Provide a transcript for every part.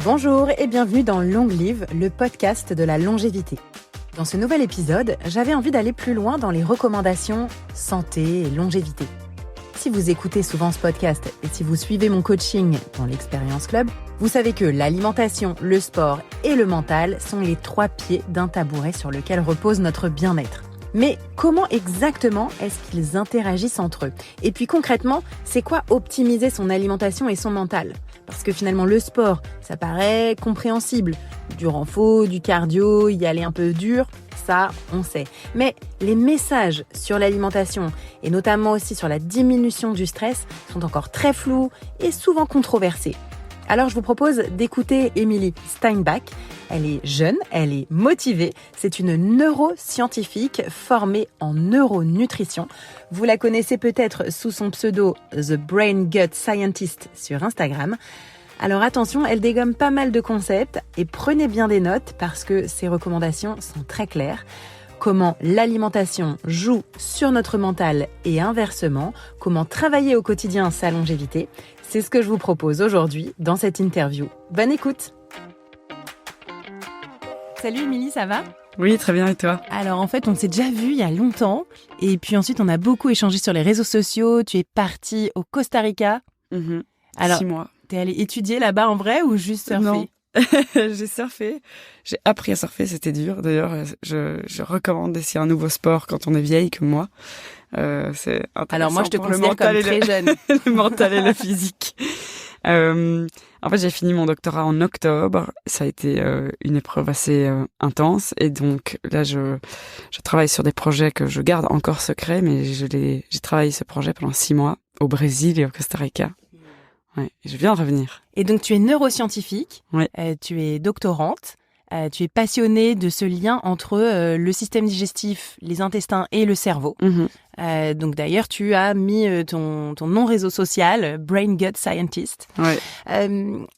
Bonjour et bienvenue dans Long Live, le podcast de la longévité. Dans ce nouvel épisode, j'avais envie d'aller plus loin dans les recommandations santé et longévité. Si vous écoutez souvent ce podcast et si vous suivez mon coaching dans l'Expérience Club, vous savez que l'alimentation, le sport et le mental sont les 3 pieds d'un tabouret sur lequel repose notre bien-être. Mais comment exactement est-ce qu'ils interagissent entre eux ? Et puis concrètement, c'est quoi optimiser son alimentation et son mental ? Parce que finalement, le sport, ça paraît compréhensible. Du renfo, du cardio, y aller un peu dur, ça, on sait. Mais les messages sur l'alimentation, et notamment aussi sur la diminution du stress, sont encore très flous et souvent controversés. Alors je vous propose d'écouter Émilie Steinbach. Elle est jeune, elle est motivée. C'est une neuroscientifique formée en neuronutrition. Vous la connaissez peut-être sous son pseudo The Brain Gut Scientist sur Instagram. Alors attention, elle dégomme pas mal de concepts et prenez bien des notes parce que ses recommandations sont très claires. Comment l'alimentation joue sur notre mental et inversement, comment travailler au quotidien sa longévité. C'est ce que je vous propose aujourd'hui dans cette interview. Bonne écoute! Salut Émilie, ça va ? Oui, très bien, et toi ? Alors en fait, on s'est déjà vu il y a longtemps et puis ensuite on a beaucoup échangé sur les réseaux sociaux. Tu es partie au Costa Rica. Alors, 6 mois. T'es allée étudier là-bas en vrai ou juste surfer ? Non. J'ai surfé, j'ai appris à surfer, c'était dur. D'ailleurs, je recommande d'essayer un nouveau sport quand on est vieille comme moi. C'est intéressant. Alors moi, je te considère comme très jeune. Le mental et le physique. En fait, j'ai fini mon doctorat en octobre. Ça a été une épreuve assez intense. Et donc là, je travaille sur des projets que je garde encore secrets, mais j'ai travaillé ce projet pendant 6 mois au Brésil et au Costa Rica. Ouais, je viens de revenir. Et donc, tu es neuroscientifique, ouais. Tu es doctorante, tu es passionnée de ce lien entre le système digestif, les intestins et le cerveau. Donc d'ailleurs, tu as mis ton nom réseau social, Brain Gut Scientist. Ouais.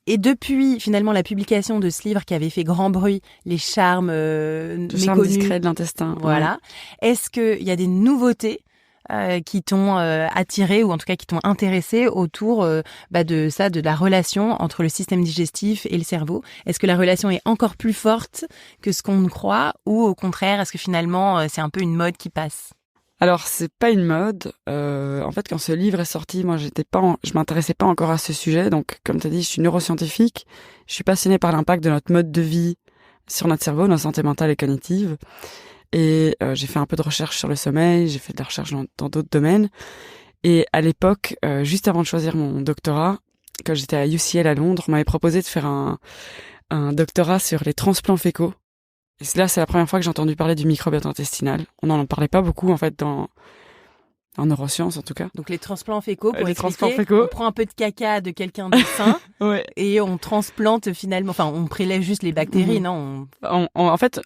Et depuis finalement la publication de ce livre qui avait fait grand bruit, Les charmes méconnus. Le charme discret de l'intestin. Voilà. Ouais. Est-ce qu'il y a des nouveautés qui t'ont attiré ou en tout cas qui t'ont intéressé autour de ça, de la relation entre le système digestif et le cerveau. Est-ce que la relation est encore plus forte que ce qu'on ne croit ou au contraire, est-ce que finalement c'est un peu une mode qui passe ? Alors c'est pas une mode. En fait, quand ce livre est sorti, moi je m'intéressais pas encore à ce sujet. Donc comme tu as dit, je suis neuroscientifique. Je suis passionnée par l'impact de notre mode de vie sur notre cerveau, notre santé mentale et cognitive. Et j'ai fait un peu de recherche sur le sommeil, j'ai fait de la recherche dans d'autres domaines. Et à l'époque, juste avant de choisir mon doctorat, quand j'étais à UCL à Londres, on m'avait proposé de faire un doctorat sur les transplants fécaux. Et là, c'est la première fois que j'ai entendu parler du microbiote intestinal. On n'en parlait pas beaucoup, en fait, en neurosciences, en tout cas. Donc les transplants fécaux, pour les expliquer, transplants fécaux. On prend un peu de caca de quelqu'un de sain ouais. Et on transplante finalement, enfin on prélève juste les bactéries, non ? En fait,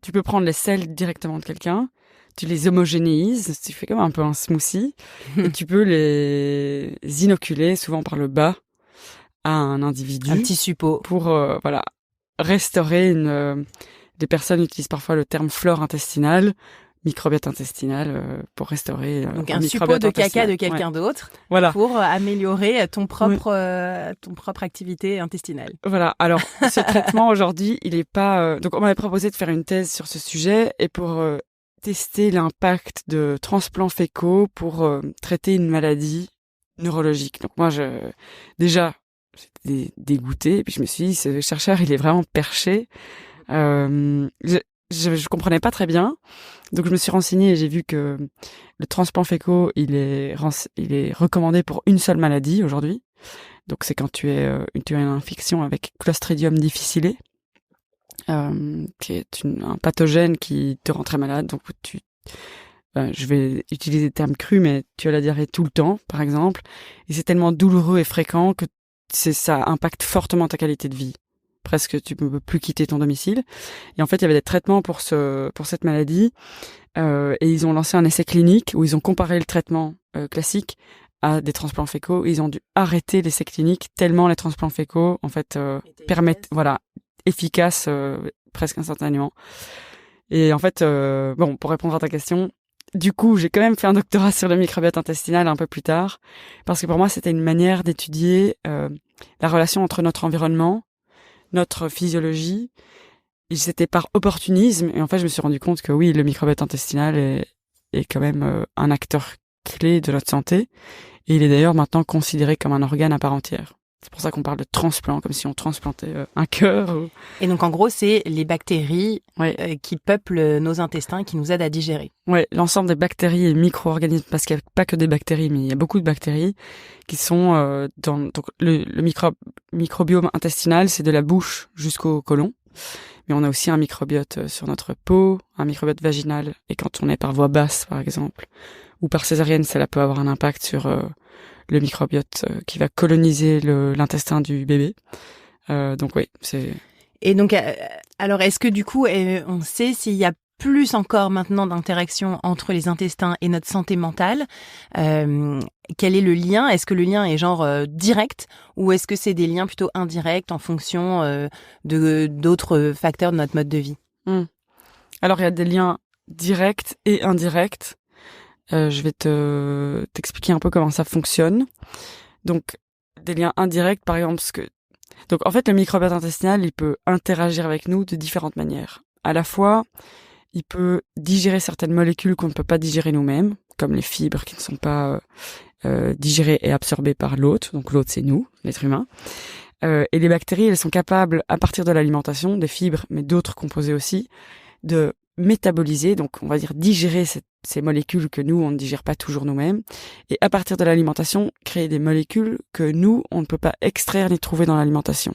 tu peux prendre les selles directement de quelqu'un, tu les homogénéises, tu fais comme un peu un smoothie, et tu peux les inoculer, souvent par le bas, à un individu. Un petit suppôt. Pour, restaurer des personnes utilisent parfois le terme flore intestinale, microbiote intestinal, pour restaurer donc un suppôt de caca de quelqu'un d'autre, voilà. Pour améliorer ton propre activité intestinale. Voilà. Alors ce traitement aujourd'hui, il est pas. Donc on m'avait proposé de faire une thèse sur ce sujet et pour tester l'impact de transplants fécaux pour traiter une maladie neurologique. Donc moi j'étais dégoûtée et puis je me suis dit ce chercheur il est vraiment perché. Je comprenais pas très bien, donc je me suis renseignée et j'ai vu que le transplant fécaux il est recommandé pour une seule maladie aujourd'hui. Donc c'est quand tu as une infection avec Clostridium difficile, qui est un pathogène qui te rend très malade. Donc je vais utiliser des termes crus, mais tu as la diarrhée tout le temps, par exemple, et c'est tellement douloureux et fréquent que ça impacte fortement ta qualité de vie. Presque tu ne peux plus quitter ton domicile. Et en fait, il y avait des traitements pour cette maladie, et ils ont lancé un essai clinique où ils ont comparé le traitement classique à des transplants fécaux. Ils ont dû arrêter l'essai clinique tellement les transplants fécaux en fait permettent efficaces presque instantanément. Et en fait pour répondre à ta question, du coup, j'ai quand même fait un doctorat sur le microbiote intestinal un peu plus tard parce que pour moi, c'était une manière d'étudier la relation entre notre environnement, notre physiologie. Et c'était par opportunisme. Et en fait, je me suis rendu compte que oui, le microbiote intestinal est quand même un acteur clé de notre santé. Et il est d'ailleurs maintenant considéré comme un organe à part entière. C'est pour ça qu'on parle de transplant, comme si on transplantait un cœur. Et donc, en gros, c'est les bactéries qui peuplent nos intestins et qui nous aident à digérer. Ouais, l'ensemble des bactéries et micro-organismes, parce qu'il n'y a pas que des bactéries, mais il y a beaucoup de bactéries qui sont donc le microbiome intestinal, c'est de la bouche jusqu'au côlon. Mais on a aussi un microbiote sur notre peau, un microbiote vaginal. Et quand on est par voie basse, par exemple, ou par césarienne, cela peut avoir un impact sur le microbiote qui va coloniser l'intestin du bébé. Donc oui, c'est... Et donc, alors est-ce que du coup, on sait s'il y a plus encore maintenant d'interaction entre les intestins et notre santé mentale? Quel est le lien? Est-ce que le lien est genre direct ou est-ce que c'est des liens plutôt indirects en fonction d'autres facteurs de notre mode de vie? Alors, il y a des liens directs et indirects. Je vais t'expliquer un peu comment ça fonctionne. Donc, des liens indirects, par exemple, donc en fait, le microbiote intestinal, il peut interagir avec nous de différentes manières. À la fois, il peut digérer certaines molécules qu'on ne peut pas digérer nous-mêmes, comme les fibres qui ne sont pas digérées et absorbées par l'hôte. Donc l'hôte, c'est nous, l'être humain. Et les bactéries, elles sont capables, à partir de l'alimentation, des fibres, mais d'autres composés aussi, de métaboliser, donc on va dire digérer ces molécules que nous, on ne digère pas toujours nous-mêmes, et à partir de l'alimentation, créer des molécules que nous, on ne peut pas extraire ni trouver dans l'alimentation.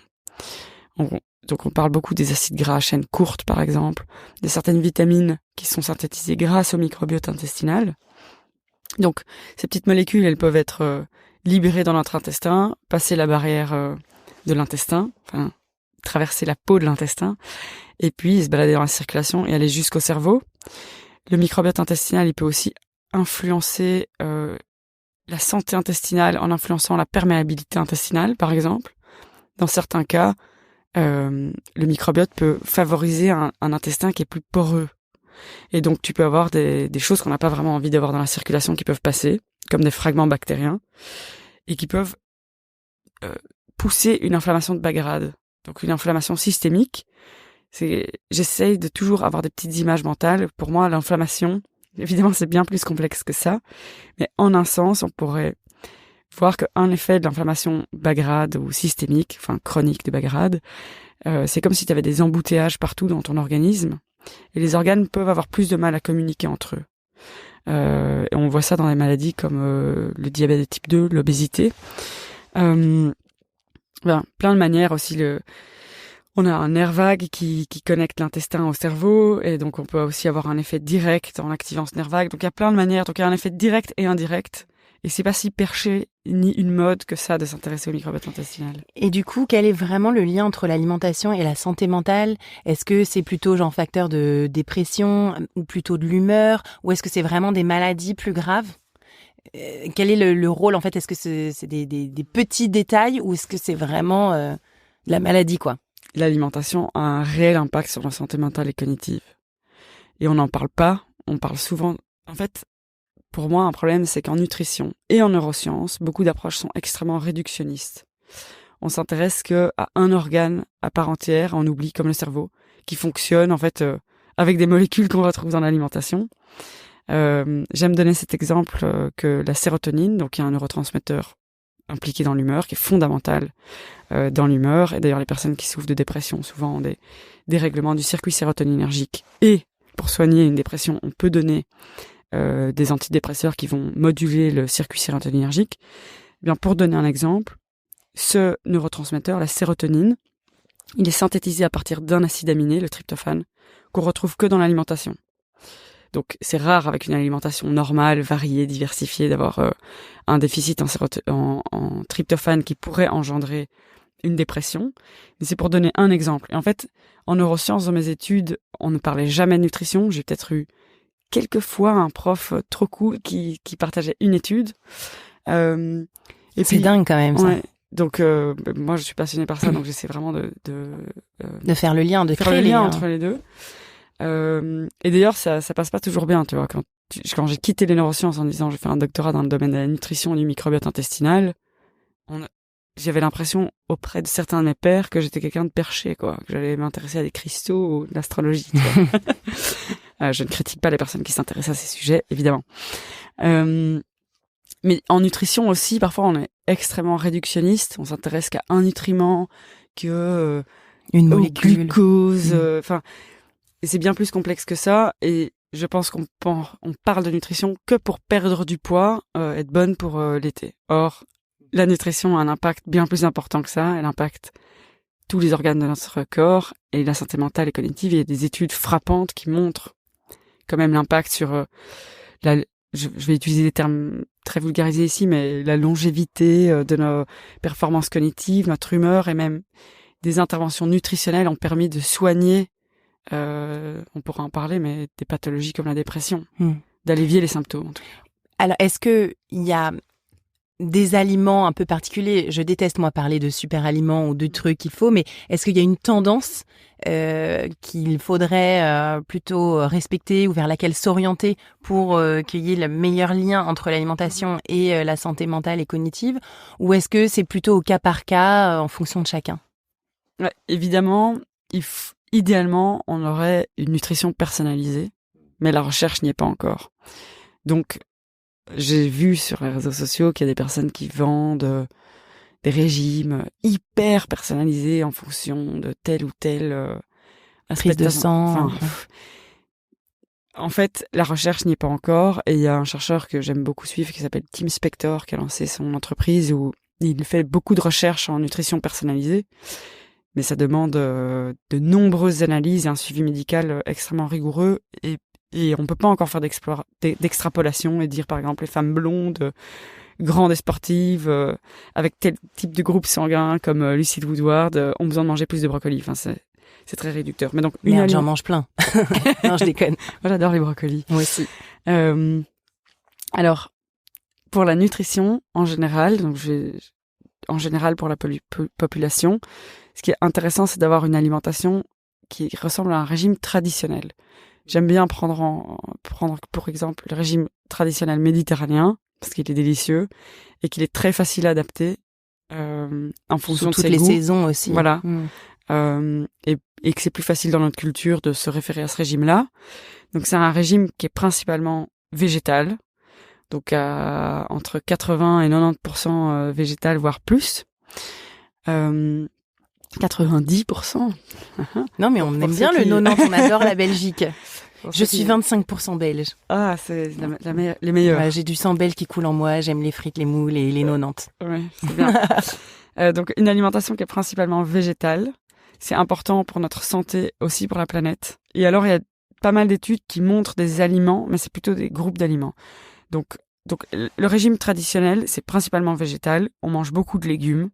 Donc on parle beaucoup des acides gras à chaîne courte, par exemple, de certaines vitamines qui sont synthétisées grâce au microbiote intestinal. Donc ces petites molécules, elles peuvent être libérées dans notre intestin, passer la barrière de l'intestin, enfin traverser la peau de l'intestin, et puis se balader dans la circulation et aller jusqu'au cerveau. Le microbiote intestinal, il peut aussi influencer la santé intestinale en influençant la perméabilité intestinale, par exemple. Dans certains cas, le microbiote peut favoriser un intestin qui est plus poreux. Et donc tu peux avoir des choses qu'on n'a pas vraiment envie d'avoir dans la circulation qui peuvent passer, comme des fragments bactériens, et qui peuvent pousser une inflammation de bas grade. Donc une inflammation systémique. J'essaye de toujours avoir des petites images mentales. Pour moi, l'inflammation, évidemment, c'est bien plus complexe que ça. Mais en un sens, on pourrait voir qu'un effet de l'inflammation bas grade ou systémique, enfin chronique de bas grade, c'est comme si tu avais des embouteillages partout dans ton organisme. Et les organes peuvent avoir plus de mal à communiquer entre eux. Et on voit ça dans les maladies comme le diabète de type 2, l'obésité. Plein de manières aussi. On a un nerf vague qui connecte l'intestin au cerveau, et donc on peut aussi avoir un effet direct en activant ce nerf vague. Donc il y a plein de manières. Donc il y a un effet direct et indirect. Et c'est pas si perché ni une mode que ça de s'intéresser au microbiote intestinal. Et du coup, quel est vraiment le lien entre l'alimentation et la santé mentale? Est-ce que c'est plutôt genre facteur de dépression ou plutôt de l'humeur? Ou est-ce que c'est vraiment des maladies plus graves? Quel est le rôle en fait? Est-ce que c'est des petits détails ou est-ce que c'est vraiment de la maladie quoi? L'alimentation a un réel impact sur la santé mentale et cognitive. Et on n'en parle pas, on parle souvent... En fait, pour moi, un problème, c'est qu'en nutrition et en neurosciences, beaucoup d'approches sont extrêmement réductionnistes. On s'intéresse qu'à un organe à part entière, on oublie comme le cerveau, qui fonctionne en fait avec des molécules qu'on retrouve dans l'alimentation. J'aime donner cet exemple que la sérotonine, donc qui est un neurotransmetteur impliqué dans l'humeur, qui est fondamental dans l'humeur. Et d'ailleurs, les personnes qui souffrent de dépression souvent ont des dérèglements du circuit sérotoninergique. Et pour soigner une dépression, on peut donner des antidépresseurs qui vont moduler le circuit sérotoninergique. Eh bien, pour donner un exemple, ce neurotransmetteur, la sérotonine, il est synthétisé à partir d'un acide aminé, le tryptophane, qu'on retrouve que dans l'alimentation. Donc, c'est rare avec une alimentation normale, variée, diversifiée, d'avoir un déficit en tryptophane qui pourrait engendrer une dépression. Mais c'est pour donner un exemple. Et en fait, en neurosciences, dans mes études, on ne parlait jamais de nutrition. J'ai peut-être eu quelques fois un prof trop cool qui partageait une étude. C'est dingue quand même, ça. Ouais. Donc, moi, je suis passionnée par ça, donc j'essaie vraiment de faire le lien, de faire créer le lien liens entre les deux. Et d'ailleurs, ça passe pas toujours bien, tu vois. Quand j'ai quitté les neurosciences en disant je fais un doctorat dans le domaine de la nutrition et du microbiote intestinal, j'avais l'impression auprès de certains de mes pairs que j'étais quelqu'un de perché, quoi, que j'allais m'intéresser à des cristaux ou de l'astrologie. Je ne critique pas les personnes qui s'intéressent à ces sujets, évidemment. Mais en nutrition aussi, parfois on est extrêmement réductionniste. On s'intéresse qu'à un nutriment, que une molécule, glucose. Enfin, et c'est bien plus complexe que ça. Et je pense qu'on parle de nutrition que pour perdre du poids, être bonne pour l'été. Or, la nutrition a un impact bien plus important que ça. Elle impacte tous les organes de notre corps et la santé mentale et cognitive. Il y a des études frappantes qui montrent quand même l'impact sur je vais utiliser des termes très vulgarisés ici, mais la longévité de nos performances cognitives, notre humeur et même des interventions nutritionnelles ont permis de soigner, on pourra en parler, mais des pathologies comme la dépression, d'allévier les symptômes. En tout cas. Alors, est-ce que il y a des aliments un peu particuliers? Je déteste, moi, parler de super aliments ou de trucs qu'il faut, mais est-ce qu'il y a une tendance qu'il faudrait plutôt respecter ou vers laquelle s'orienter pour qu'il y ait le meilleur lien entre l'alimentation et la santé mentale et cognitive? Ou est-ce que c'est plutôt au cas par cas en fonction de chacun? Ouais, évidemment, idéalement, on aurait une nutrition personnalisée, mais la recherche n'y est pas encore. Donc, j'ai vu sur les réseaux sociaux qu'il y a des personnes qui vendent des régimes hyper personnalisés en fonction de tel ou tel prise de sang. En fait, la recherche n'y est pas encore. Et il y a un chercheur que j'aime beaucoup suivre qui s'appelle Tim Spector, qui a lancé son entreprise où il fait beaucoup de recherches en nutrition personnalisée. Mais ça demande de nombreuses analyses et un suivi médical extrêmement rigoureux. Et on peut pas encore faire d'extrapolation et dire, par exemple, les femmes blondes, grandes et sportives, avec tel type de groupe sanguin comme Lucille Woodward, ont besoin de manger plus de brocoli. Enfin, c'est très réducteur. Mais donc, merde, j'en mange plein. Non, je déconne. Moi, j'adore les brocolis. Moi aussi. Alors, pour la nutrition, en général, donc en général pour la population, ce qui est intéressant, c'est d'avoir une alimentation qui ressemble à un régime traditionnel. J'aime bien prendre pour exemple le régime traditionnel méditerranéen parce qu'il est délicieux et qu'il est très facile à adapter en fonction de ses goûts. Toutes les saisons aussi. Voilà. Et que c'est plus facile dans notre culture de se référer à ce régime-là. Donc c'est un régime qui est principalement végétal, donc entre 80 et 90% végétal, voire plus. 90%. Non, mais on aime bien le 90, on adore la Belgique. Je suis 25% belge. Ah, c'est les meilleurs. Ouais, j'ai du sang belge qui coule en moi, j'aime les frites, les moules et les 90. Oui, c'est bien. Donc, une alimentation qui est principalement végétale. C'est important pour notre santé, aussi pour la planète. Et alors, il y a pas mal d'études qui montrent des aliments, mais c'est plutôt des groupes d'aliments. Donc, le régime traditionnel, c'est principalement végétal. On mange beaucoup de légumes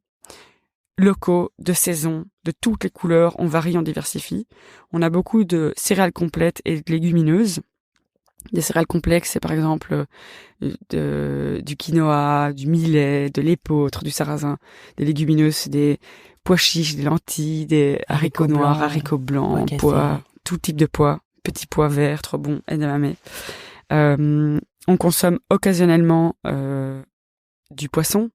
locaux, de saison, de toutes les couleurs, on varie, on diversifie. On a beaucoup de céréales complètes et de légumineuses. Des céréales complexes, c'est par exemple du quinoa, du millet, de l'épeautre, du sarrasin. Des légumineuses, c'est des pois chiches, des lentilles, des haricots noirs, haricots blancs, pois, tout type de pois, petits pois verts, trop bons, edamame. On consomme occasionnellement du poisson,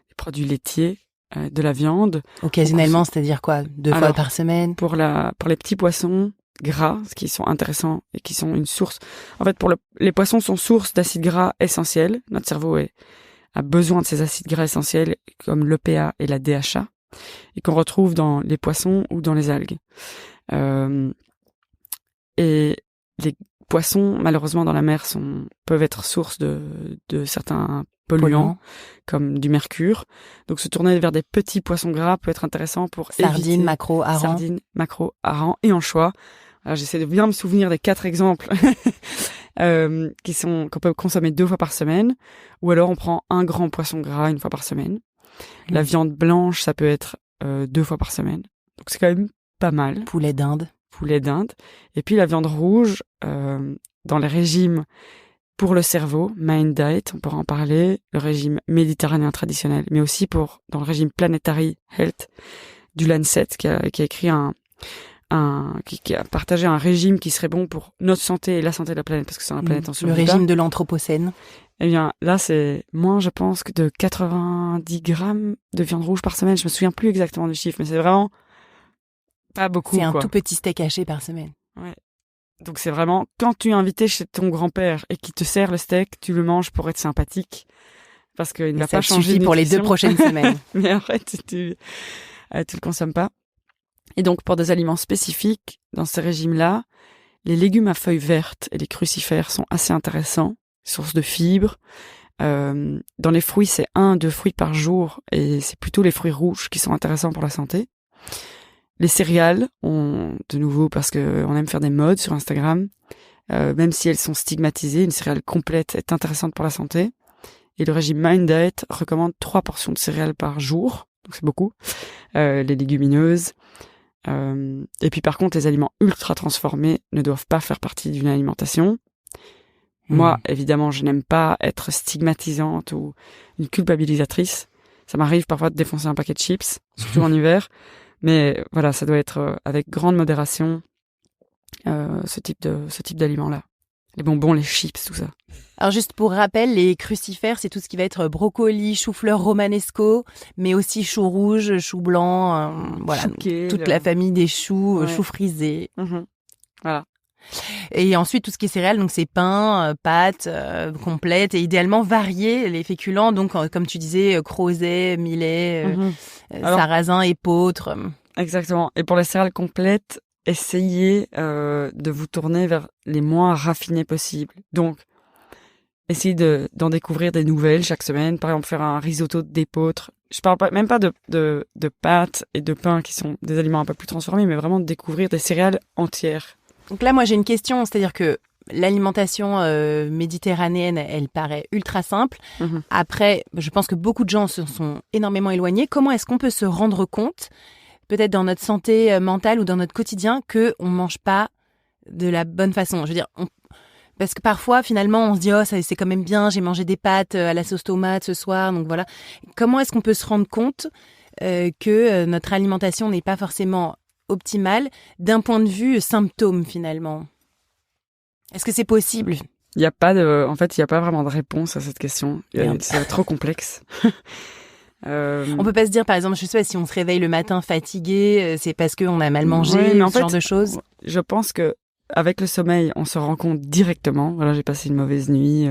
des produits laitiers, de la viande. Occasionnellement, c'est-à-dire quoi? 2 fois par semaine? Pour les petits poissons gras, qui sont intéressants et qui sont une source. En fait, les poissons sont source d'acides gras essentiels. Notre cerveau a besoin de ces acides gras essentiels comme l'EPA et la DHA et qu'on retrouve dans les poissons ou dans les algues. Et les poissons, malheureusement, dans la mer peuvent être source de certains polluants comme du mercure. Donc se tourner vers des petits poissons gras peut être intéressant pour sardines, maquereaux, harengs. Sardines, maquereaux, harengs et anchois. Alors j'essaie de bien me souvenir des 4 exemples qu'on peut consommer 2 fois par semaine, ou alors on prend un grand poisson gras 1 fois par semaine. La viande blanche, ça peut être 2 fois par semaine. Donc c'est quand même pas mal. Poulet d'Inde. Et puis la viande rouge, dans les régimes pour le cerveau, Mind Diet, on pourra en parler, le régime méditerranéen traditionnel, mais aussi dans le régime Planetary Health du Lancet, qui a écrit qui a partagé un régime qui serait bon pour notre santé et la santé de la planète, parce que c'est la planète en survie. Le régime de l'Anthropocène. Eh bien, là, c'est moins, je pense, que de 90 grammes de viande rouge par semaine. Je me souviens plus exactement du chiffre, mais c'est vraiment pas beaucoup, C'est un quoi. tout petit steak haché par semaine. Ouais. Donc c'est vraiment, quand tu es invité chez ton grand-père et qu'il te sert le steak, tu le manges pour être sympathique. Parce qu'il ne va pas changer suffit de pour les 2 nutrition. prochaines semaines. Mais en fait, tu le consommes pas. Et donc, pour des aliments spécifiques, dans ces régimes-là, les légumes à feuilles vertes et les crucifères sont assez intéressants, source de fibres. Dans les fruits, c'est 1-2 fruits par jour et c'est plutôt les fruits rouges qui sont intéressants pour la santé. Les céréales, de nouveau parce que on aime faire des modes sur Instagram, même si elles sont stigmatisées, une céréale complète est intéressante pour la santé. Et le régime Mind Diet recommande 3 portions de céréales par jour, donc c'est beaucoup. Les légumineuses. Et puis par contre, les aliments ultra transformés ne doivent pas faire partie d'une alimentation. Moi, évidemment, je n'aime pas être stigmatisante ou une culpabilisatrice. Ça m'arrive parfois de défoncer un paquet de chips, surtout en hiver. Mais voilà, ça doit être avec grande modération, ce type d'aliments-là. Les bonbons, les chips, tout ça. Alors juste pour rappel, les crucifères, c'est tout ce qui va être brocoli, chou-fleur romanesco, mais aussi chou rouge, chou blanc, voilà, toute la famille des choux, choux frisés. Voilà. Et ensuite, tout ce qui est céréales, donc c'est pain, pâtes complètes et idéalement varier les féculents. Donc, comme tu disais, crozet, millet, sarrasin, épeautre. Exactement. Et pour les céréales complètes, essayez de vous tourner vers les moins raffinés possibles. Donc, essayez d'en découvrir des nouvelles chaque semaine. Par exemple, faire un risotto d'épeautre. Je parle même pas de pâtes et de pain qui sont des aliments un peu plus transformés, mais vraiment de découvrir des céréales entières. Donc là, moi, j'ai une question, c'est-à-dire que l'alimentation méditerranéenne, elle paraît ultra simple. Après, je pense que beaucoup de gens se sont énormément éloignés. Comment est-ce qu'on peut se rendre compte, peut-être dans notre santé mentale ou dans notre quotidien, qu'on ne mange pas de la bonne façon? Je veux dire, parce que parfois, finalement, on se dit « Oh, ça, c'est quand même bien, j'ai mangé des pâtes à la sauce tomate ce soir. » Donc voilà. Comment est-ce qu'on peut se rendre compte que notre alimentation n'est pas forcément optimale d'un point de vue symptôme, finalement? Est-ce que c'est possible? Il n'y a pas vraiment de réponse à cette question. C'est trop complexe. On peut pas se dire, par exemple, je sais pas, si on se réveille le matin fatigué, c'est parce qu'on a mal mangé, ce genre de choses. Je pense que avec le sommeil, on se rend compte directement. Voilà, j'ai passé une mauvaise nuit,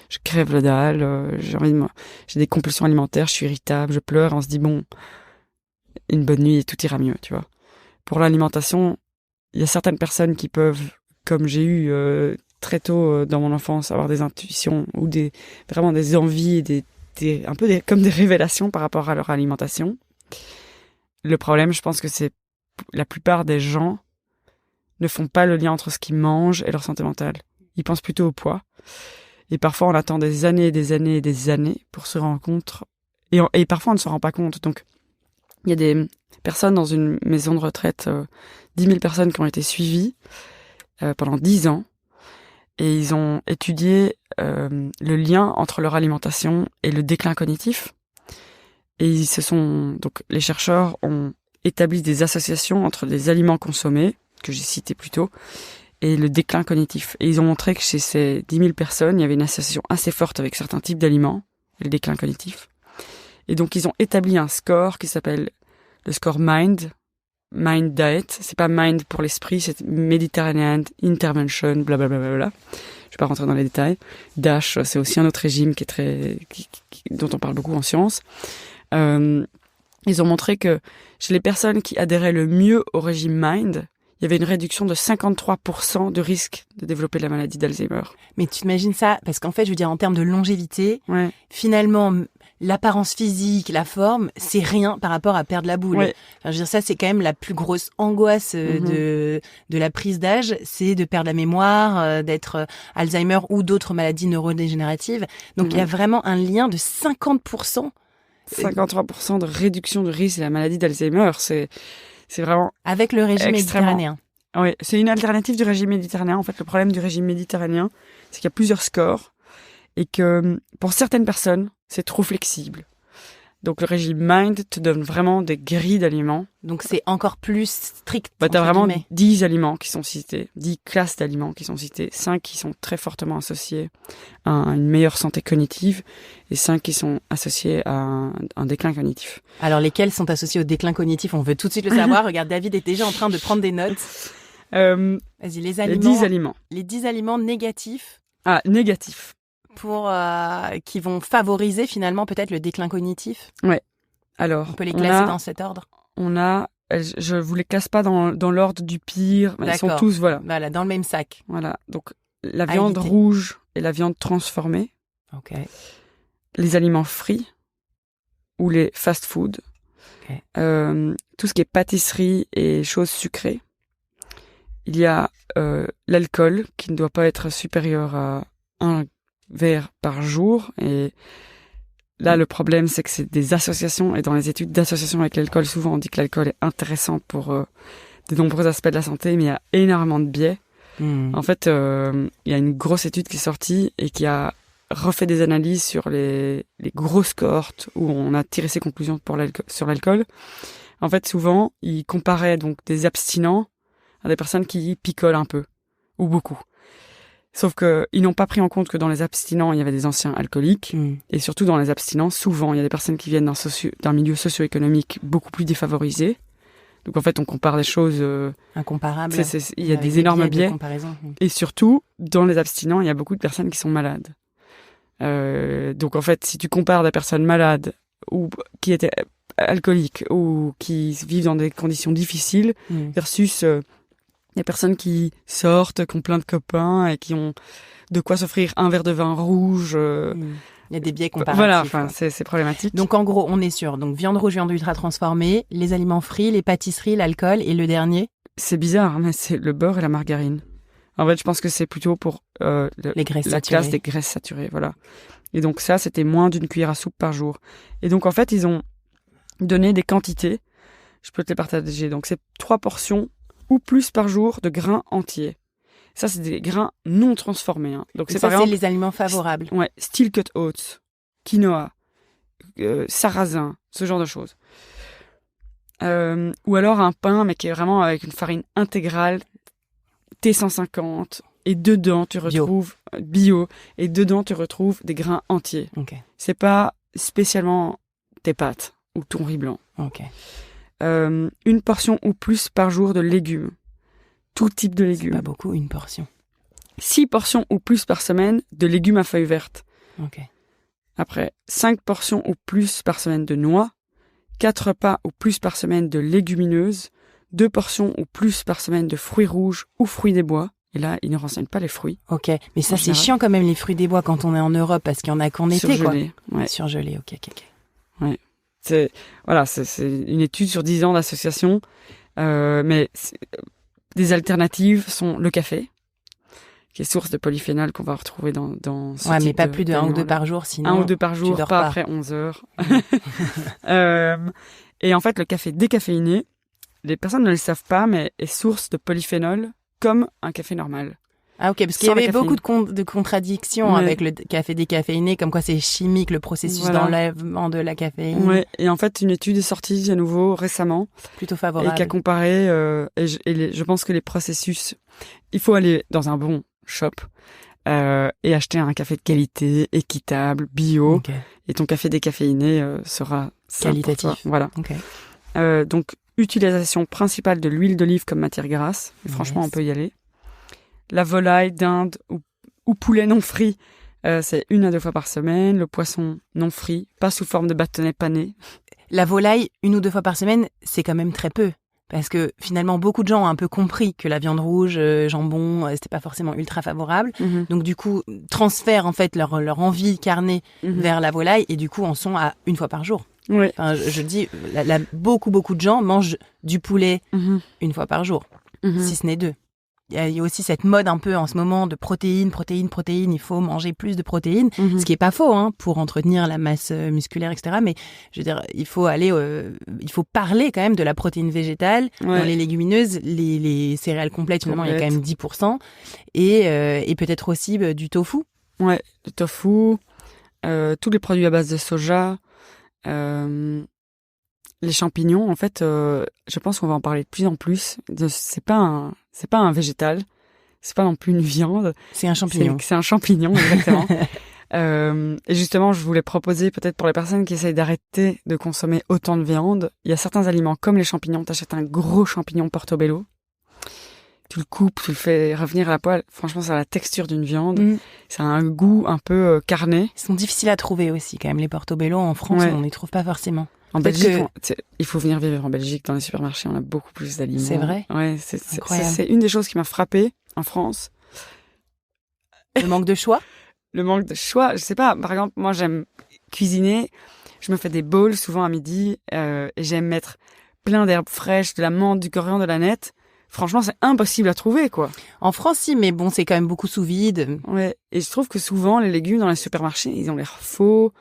je crève le dalle, j'ai des compulsions alimentaires, je suis irritable, je pleure. On se dit bon, une bonne nuit et tout ira mieux, tu vois. Pour l'alimentation, il y a certaines personnes qui peuvent, comme j'ai eu très tôt dans mon enfance, avoir des intuitions ou vraiment des envies et comme des révélations par rapport à leur alimentation. Le problème, je pense que c'est la plupart des gens ne font pas le lien entre ce qu'ils mangent et leur santé mentale. Ils pensent plutôt au poids. Et parfois, on attend des années et des années et des années pour se rendre compte. Et parfois, on ne se rend pas compte. Donc, il y a des personnes dans une maison de retraite, 10 000 personnes qui ont été suivies pendant 10 ans. Et ils ont étudié le lien entre leur alimentation et le déclin cognitif. Et donc les chercheurs ont établi des associations entre les aliments consommés, que j'ai cités plus tôt, et le déclin cognitif. Et ils ont montré que chez ces 10 000 personnes, il y avait une association assez forte avec certains types d'aliments et le déclin cognitif. Et donc ils ont établi un score qui s'appelle le score Mind Diet. C'est pas Mind pour l'esprit, c'est Mediterranean Intervention, blablabla. Je vais pas rentrer dans les détails. DASH, c'est aussi un autre régime dont on parle beaucoup en sciences. Ils ont montré que chez les personnes qui adhéraient le mieux au régime Mind, il y avait une réduction de 53% de risque de développer la maladie d'Alzheimer. Mais tu t'imagines ça? Parce qu'en fait, je veux dire, en termes de longévité, finalement, l'apparence physique, la forme, c'est rien par rapport à perdre la boule. Ouais. Enfin, je veux dire, ça, c'est quand même la plus grosse angoisse de la prise d'âge, c'est de perdre la mémoire, d'être Alzheimer ou d'autres maladies neurodégénératives. Donc, il y a vraiment un lien de 50%. 53% de réduction du risque de la maladie d'Alzheimer, c'est vraiment avec le régime méditerranéen. Oui, c'est une alternative du régime méditerranéen. En fait, le problème du régime méditerranéen, c'est qu'il y a plusieurs scores et que pour certaines personnes, c'est trop flexible. Donc le régime Mind te donne vraiment des grilles d'aliments. Donc c'est encore plus strict. T'as vraiment guillemets. 10 aliments qui sont cités, 10 classes d'aliments qui sont cités, 5 qui sont très fortement associés à une meilleure santé cognitive et 5 qui sont associés à un déclin cognitif. Alors lesquels sont associés au déclin cognitif? On veut tout de suite le savoir. Regarde, David est déjà en train de prendre des notes. Vas-y, les aliments. Les 10 aliments. Les 10 aliments négatifs. Ah, négatifs. Qui vont favoriser finalement peut-être le déclin cognitif. Ouais. Alors, on peut les classer dans cet ordre. Je vous les classe pas dans l'ordre du pire, mais ils sont tous Voilà, dans le même sac. Voilà. Donc la viande rouge et la viande transformée. OK. Les aliments frits ou les fast-food. Okay. Tout ce qui est pâtisserie et choses sucrées. Il y a l'alcool qui ne doit pas être supérieur à 1 verre par jour. Et là, le problème, c'est que c'est des associations. Et dans les études d'association avec l'alcool, souvent on dit que l'alcool est intéressant pour de nombreux aspects de la santé, mais il y a énormément de biais. En fait, il y a une grosse étude qui est sortie et qui a refait des analyses sur les grosses cohortes où on a tiré ses conclusions sur l'alcool. En fait, souvent, ils comparaient donc des abstinents à des personnes qui picolent un peu ou beaucoup. Sauf que ils n'ont pas pris en compte que dans les abstinents, il y avait des anciens alcooliques. Et surtout dans les abstinents, souvent, il y a des personnes qui viennent d'un milieu socio-économique beaucoup plus défavorisé. Donc en fait, on compare des choses incomparables. Il y a des énormes biais. Et surtout, dans les abstinents, il y a beaucoup de personnes qui sont malades. Donc en fait, si tu compares des personnes malades ou qui étaient alcooliques ou qui vivent dans des conditions difficiles versus des personnes qui sortent, qui ont plein de copains et qui ont de quoi s'offrir un verre de vin rouge. Il y a des biais comparatifs. Voilà, enfin, c'est problématique. Donc en gros, on est sur viande rouge, viande ultra transformée, les aliments frits, les pâtisseries, l'alcool et le dernier. C'est bizarre, mais c'est le beurre et la margarine. En fait, je pense que c'est plutôt pour les graisses la saturées. classe des graisses saturées, voilà. Et donc ça, c'était moins d'1 cuillère à soupe par jour. Et donc en fait, ils ont donné des quantités. Je peux te les partager. Donc c'est 3 portions ou plus par jour de grains entiers. Ça, c'est des grains non transformés. Hein. Donc c'est par exemple les aliments favorables. Ouais, steel cut oats, quinoa, sarrasin, ce genre de choses. Ou alors un pain, mais qui est vraiment avec une farine intégrale, T150, et dedans tu retrouves bio, et dedans tu retrouves des grains entiers. Okay. C'est pas spécialement tes pâtes ou ton riz blanc. Okay. 1 portion ou plus par jour de légumes. Tout type de légumes. C'est pas beaucoup, 1 portion. 6 portions ou plus par semaine de légumes à feuilles vertes. Okay. Après, 5 portions ou plus par semaine de noix. 4 repas ou plus par semaine de légumineuses. 2 portions ou plus par semaine de fruits rouges ou fruits des bois. Et là, ils ne renseignent pas les fruits. Ok, mais ça c'est chiant quand même les fruits des bois quand on est en Europe parce qu'il y en a qu'en été surgelés, quoi. Ouais. Surgelés, ok. Ouais. C'est une étude sur 10 ans d'association, mais des alternatives sont le café, qui est source de polyphénol qu'on va retrouver dans ce type mais pas plus de 1 ou 2 par jour, sinon 1 ou 2 par jour, pas après 11 heures. Et en fait, le café décaféiné, les personnes ne le savent pas, mais est source de polyphénol comme un café normal. Ah ok, parce qu'il y avait beaucoup de contradictions avec le café décaféiné, comme quoi c'est chimique le processus d'enlèvement de la caféine. Ouais, et en fait une étude est sortie à nouveau récemment, plutôt favorable, et qui a comparé, je pense que les processus, il faut aller dans un bon shop et acheter un café de qualité, équitable, bio, et ton café décaféiné sera qualitatif. Voilà. Donc utilisation principale de l'huile d'olive comme matière grasse, et franchement on peut y aller. La volaille, dinde ou poulet non frit, c'est 1 à 2 fois par semaine. Le poisson non frit, pas sous forme de bâtonnet pané. La volaille, 1 ou 2 fois par semaine, c'est quand même très peu. Parce que finalement, beaucoup de gens ont un peu compris que la viande rouge, jambon, c'était pas forcément ultra favorable. Donc du coup, transfèrent en fait leur envie carnée vers la volaille et du coup en sont à 1 fois par jour. Oui. Enfin, je dis, beaucoup de gens mangent du poulet 1 fois par jour, si ce n'est 2. Il y a aussi cette mode un peu en ce moment de protéines. Il faut manger plus de protéines, ce qui est pas faux, hein, pour entretenir la masse musculaire, etc. Mais je veux dire, il faut parler quand même de la protéine végétale dans les légumineuses, les céréales complètes. Finalement, il y a quand même 10%, et peut-être aussi du tofu. Ouais, le tofu, tous les produits à base de soja. Les champignons, en fait, je pense qu'on va en parler de plus en plus. C'est pas un végétal, c'est pas non plus une viande. C'est un champignon. C'est un champignon, exactement. Et justement, je voulais proposer peut-être pour les personnes qui essayent d'arrêter de consommer autant de viande, il y a certains aliments comme les champignons. T'achètes un gros champignon portobello, tu le coupes, tu le fais revenir à la poêle. Franchement, ça a la texture d'une viande. Ça a un goût un peu carné. Ils sont difficiles à trouver aussi, quand même. Les portobello en France, on les trouve pas forcément. En Belgique, il faut venir vivre en Belgique. Dans les supermarchés, on a beaucoup plus d'aliments. C'est vrai? Ouais, c'est une des choses qui m'a frappée en France. Le manque de choix? Le manque de choix. Je sais pas. Par exemple, moi, j'aime cuisiner. Je me fais des bowls souvent à midi. Et j'aime mettre plein d'herbes fraîches, de la menthe, du coriandre, de la nette. Franchement, c'est impossible à trouver, quoi. En France, si, mais bon, c'est quand même beaucoup sous vide. Ouais. Et je trouve que souvent, les légumes dans les supermarchés, ils ont l'air faux.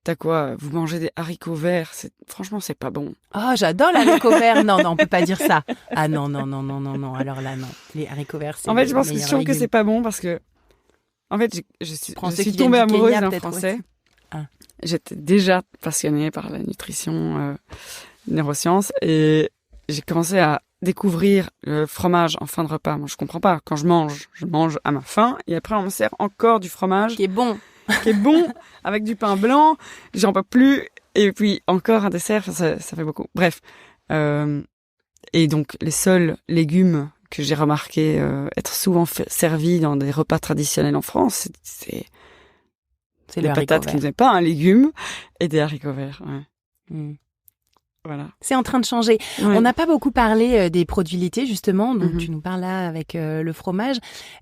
T'as quoi? Vous mangez des haricots verts. Franchement, c'est pas bon. Oh, j'adore les haricots verts. Non, on peut pas dire ça. Ah non. Alors là, non. Les haricots verts, c'est en fait, je trouve que c'est pas bon parce que, en fait, je suis tombée du amoureuse Kenya, d'un Français. J'étais déjà passionnée par la nutrition, neurosciences, et j'ai commencé à découvrir le fromage en fin de repas. Moi, je comprends pas. Quand je mange à ma faim, et après, on me sert encore du fromage. Qui est bon. Avec du pain blanc, j'en peux plus, et puis encore un dessert, ça fait beaucoup. Bref, et donc les seuls légumes que j'ai remarqué être souvent servis dans des repas traditionnels en France, c'est des patates qui n'est pas un légume et des haricots verts. Ouais. Voilà. C'est en train de changer. Ouais. On n'a pas beaucoup parlé des produits laitiers, justement. Donc, tu nous parles là avec le fromage.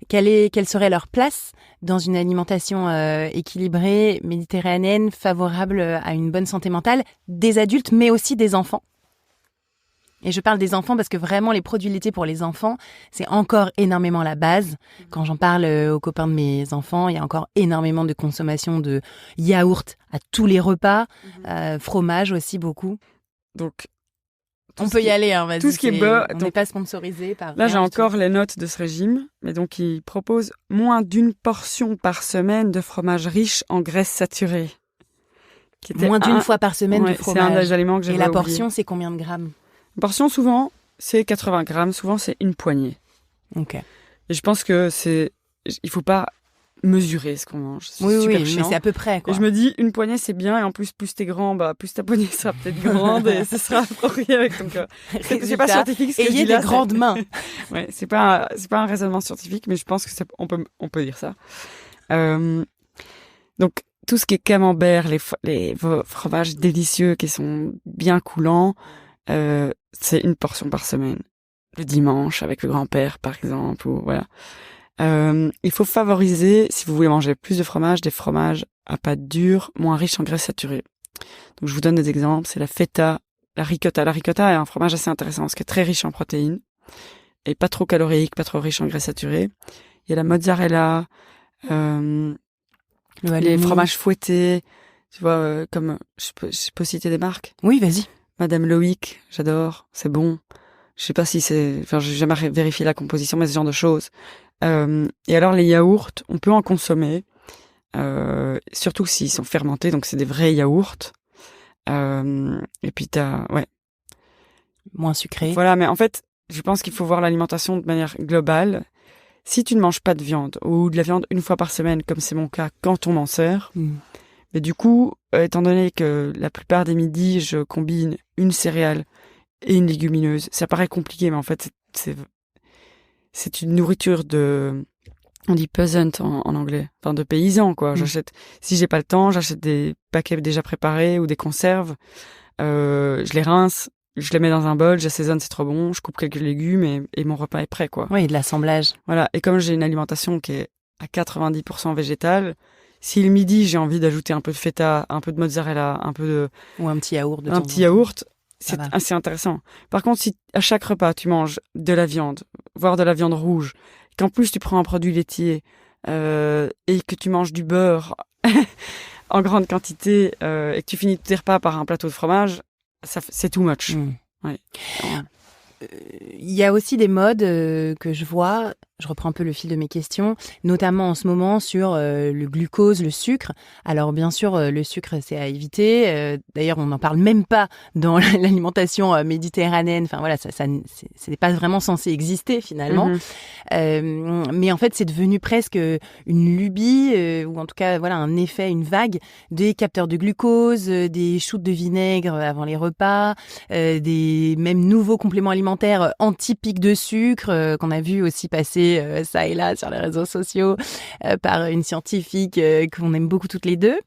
Quelle serait leur place dans une alimentation équilibrée, méditerranéenne, favorable à une bonne santé mentale des adultes, mais aussi des enfants? Et je parle des enfants parce que vraiment, les produits laitiers pour les enfants, c'est encore énormément la base. Quand j'en parle aux copains de mes enfants, il y a encore énormément de consommation de yaourt à tous les repas, fromage aussi beaucoup. Donc, on peut y aller, hein, vas-y. Tout ce qui est beurre. On n'est pas sponsorisé par. Là, j'ai encore les notes de ce régime. Mais donc, il propose moins d'une portion par semaine de fromage riche en graisses saturées. Moins d'une fois par semaine de fromage. C'est un des aliments que j'avais oublié. Et la portion, c'est combien de grammes? La portion, souvent, c'est 80 grammes. Souvent, c'est une poignée. Ok. Et je pense que il faut pas mesurer ce qu'on mange. Oui, mais c'est à peu près, quoi. Et je me dis, une poignée, c'est bien. Et en plus t'es grand, plus ta poignée sera peut-être grande et ce sera approprié avec ton corps. C'est pas scientifique ce que je dis là. Ayez des grandes mains. Ouais, c'est pas un raisonnement scientifique, mais je pense que on peut dire ça. Donc, tout ce qui est camembert, les fromages délicieux qui sont bien coulants, c'est une portion par semaine. Le dimanche, avec le grand-père, par exemple, ou voilà. Il faut favoriser, si vous voulez manger plus de fromage, des fromages à pâte dure, moins riches en graisses saturées. Donc, je vous donne des exemples. C'est la feta, la ricotta. La ricotta est un fromage assez intéressant parce qu'il est très riche en protéines et pas trop calorique, pas trop riche en graisses saturées. Il y a la mozzarella, les fromages fouettés, tu vois, comme je peux citer des marques. Oui, vas-y. Madame Loïc, j'adore, c'est bon. Je sais pas si j'ai jamais vérifié la composition, mais ce genre de choses. Et alors les yaourts, on peut en consommer, surtout s'ils sont fermentés, donc c'est des vrais yaourts. Et puis moins sucré. Voilà, mais en fait, je pense qu'il faut voir l'alimentation de manière globale. Si tu ne manges pas de viande ou de la viande une fois par semaine, comme c'est mon cas, quand on m'en sert, mais du coup, étant donné que la plupart des midis, je combine une céréale et une légumineuse, ça paraît compliqué, mais en fait, c'est une nourriture on dit peasant en anglais, enfin de paysan, quoi. Si j'ai pas le temps, j'achète des paquets déjà préparés ou des conserves, je les rince, je les mets dans un bol, j'assaisonne, c'est trop bon, je coupe quelques légumes et mon repas est prêt, quoi. Oui, de l'assemblage. Voilà. Et comme j'ai une alimentation qui est à 90% végétale, si le midi j'ai envie d'ajouter un peu de feta, un peu de mozzarella, ou un petit yaourt c'est assez intéressant. Par contre, si à chaque repas tu manges de la viande, voire de la viande rouge, qu'en plus tu prends un produit laitier et que tu manges du beurre en grande quantité et que tu finis tes repas par un plateau de fromage, c'est too much. Ouais. Il y a aussi des modes que je vois je reprends un peu le fil de mes questions, notamment en ce moment sur le glucose, le sucre. Alors bien sûr, le sucre, c'est à éviter. D'ailleurs, on n'en parle même pas dans l'alimentation méditerranéenne. Enfin voilà, c'est pas vraiment censé exister finalement. Mais en fait, c'est devenu presque une lubie, ou en tout cas, voilà, un effet, une vague des capteurs de glucose, des shoots de vinaigre avant les repas, des même nouveaux compléments alimentaires anti-pic de sucre qu'on a vu aussi passer ça et là sur les réseaux sociaux par une scientifique qu'on aime beaucoup toutes les deux.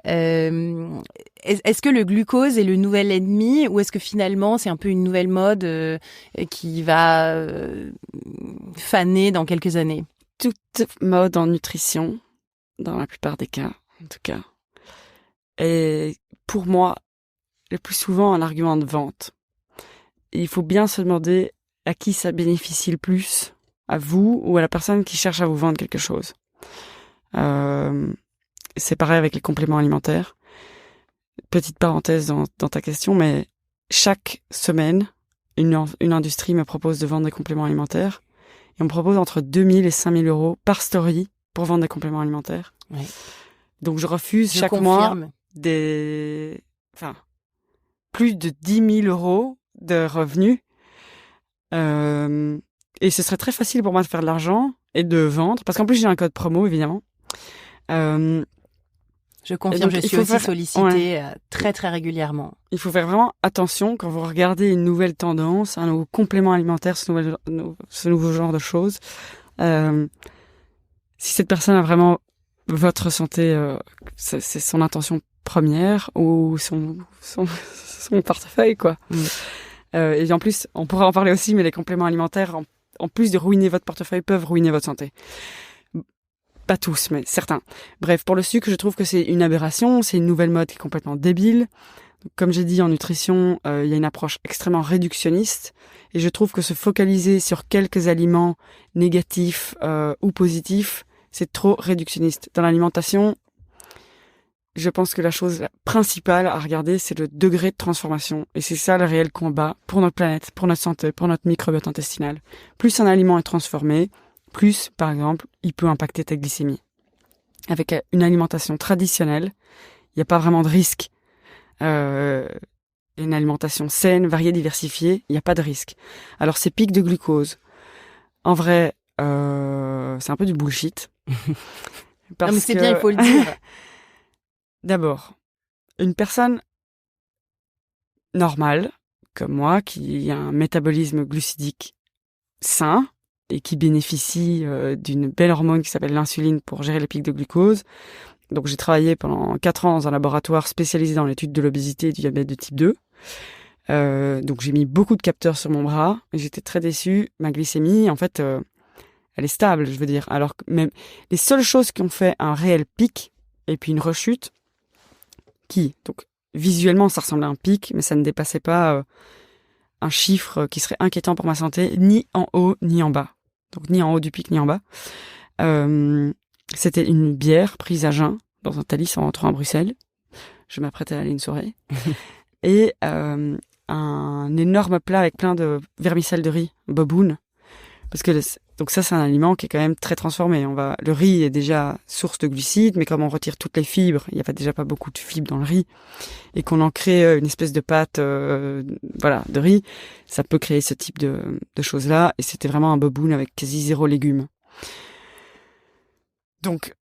Est-ce que le glucose est le nouvel ennemi ou est-ce que finalement c'est un peu une nouvelle mode qui va faner dans quelques années? Toute mode en nutrition, dans la plupart des cas, en tout cas, est pour moi le plus souvent un argument de vente. Et il faut bien se demander à qui ça bénéficie le plus, à vous ou à la personne qui cherche à vous vendre quelque chose. C'est pareil avec les compléments alimentaires. Petite parenthèse dans ta question, mais chaque semaine, une industrie me propose de vendre des compléments alimentaires et on me propose entre 2000 et 5000 euros par story pour vendre des compléments alimentaires. Ouais. Donc je refuse chaque mois plus de 10 000 euros de revenus. Et ce serait très facile pour moi de faire de l'argent et de vendre, parce qu'en plus j'ai un code promo, évidemment. Je confirme, je suis aussi sollicitée très très régulièrement. Il faut faire vraiment attention quand vous regardez une nouvelle tendance, un nouveau complément alimentaire, ce nouveau genre de choses. Si cette personne a vraiment votre santé, c'est son intention première ou son portefeuille, quoi. Et en plus, on pourra en parler aussi, mais les compléments alimentaires, en plus de ruiner votre portefeuille, peuvent ruiner votre santé. Pas tous, mais certains. Bref, pour le sucre, je trouve que c'est une aberration, c'est une nouvelle mode qui est complètement débile. Comme j'ai dit, en nutrition, il y a une approche extrêmement réductionniste, et je trouve que se focaliser sur quelques aliments négatifs ou positifs, c'est trop réductionniste. Dans l'alimentation, je pense que la chose principale à regarder, c'est le degré de transformation. Et c'est ça le réel combat pour notre planète, pour notre santé, pour notre microbiote intestinal. Plus un aliment est transformé, plus, par exemple, il peut impacter ta glycémie. Avec une alimentation traditionnelle, il n'y a pas vraiment de risque. Une alimentation saine, variée, diversifiée, il n'y a pas de risque. Alors ces pics de glucose, en vrai, c'est un peu du bullshit. Non mais c'est bien, il faut le dire. D'abord, une personne normale, comme moi, qui a un métabolisme glucidique sain et qui bénéficie d'une belle hormone qui s'appelle l'insuline pour gérer les pics de glucose. Donc j'ai travaillé pendant 4 ans dans un laboratoire spécialisé dans l'étude de l'obésité et du diabète de type 2. Donc j'ai mis beaucoup de capteurs sur mon bras et j'étais très déçue. Ma glycémie, en fait, elle est stable, je veux dire. Alors que même les seules choses qui ont fait un réel pic et puis une rechute, donc visuellement ça ressemblait à un pic, mais ça ne dépassait pas un chiffre qui serait inquiétant pour ma santé, ni en haut ni en bas. Donc ni en haut du pic ni en bas. C'était une bière prise à jeun dans un Thalys en rentrant à Bruxelles. Je m'apprêtais à aller à une soirée. Et un énorme plat avec plein de vermicelle de riz, boboon. Parce que donc ça, c'est un aliment qui est quand même très transformé. Le riz est déjà source de glucides, mais comme on retire toutes les fibres, il n'y a déjà pas beaucoup de fibres dans le riz, et qu'on en crée une espèce de pâte, de riz, ça peut créer ce type de choses-là. Et c'était vraiment un boboon avec quasi 0 légumes. Donc,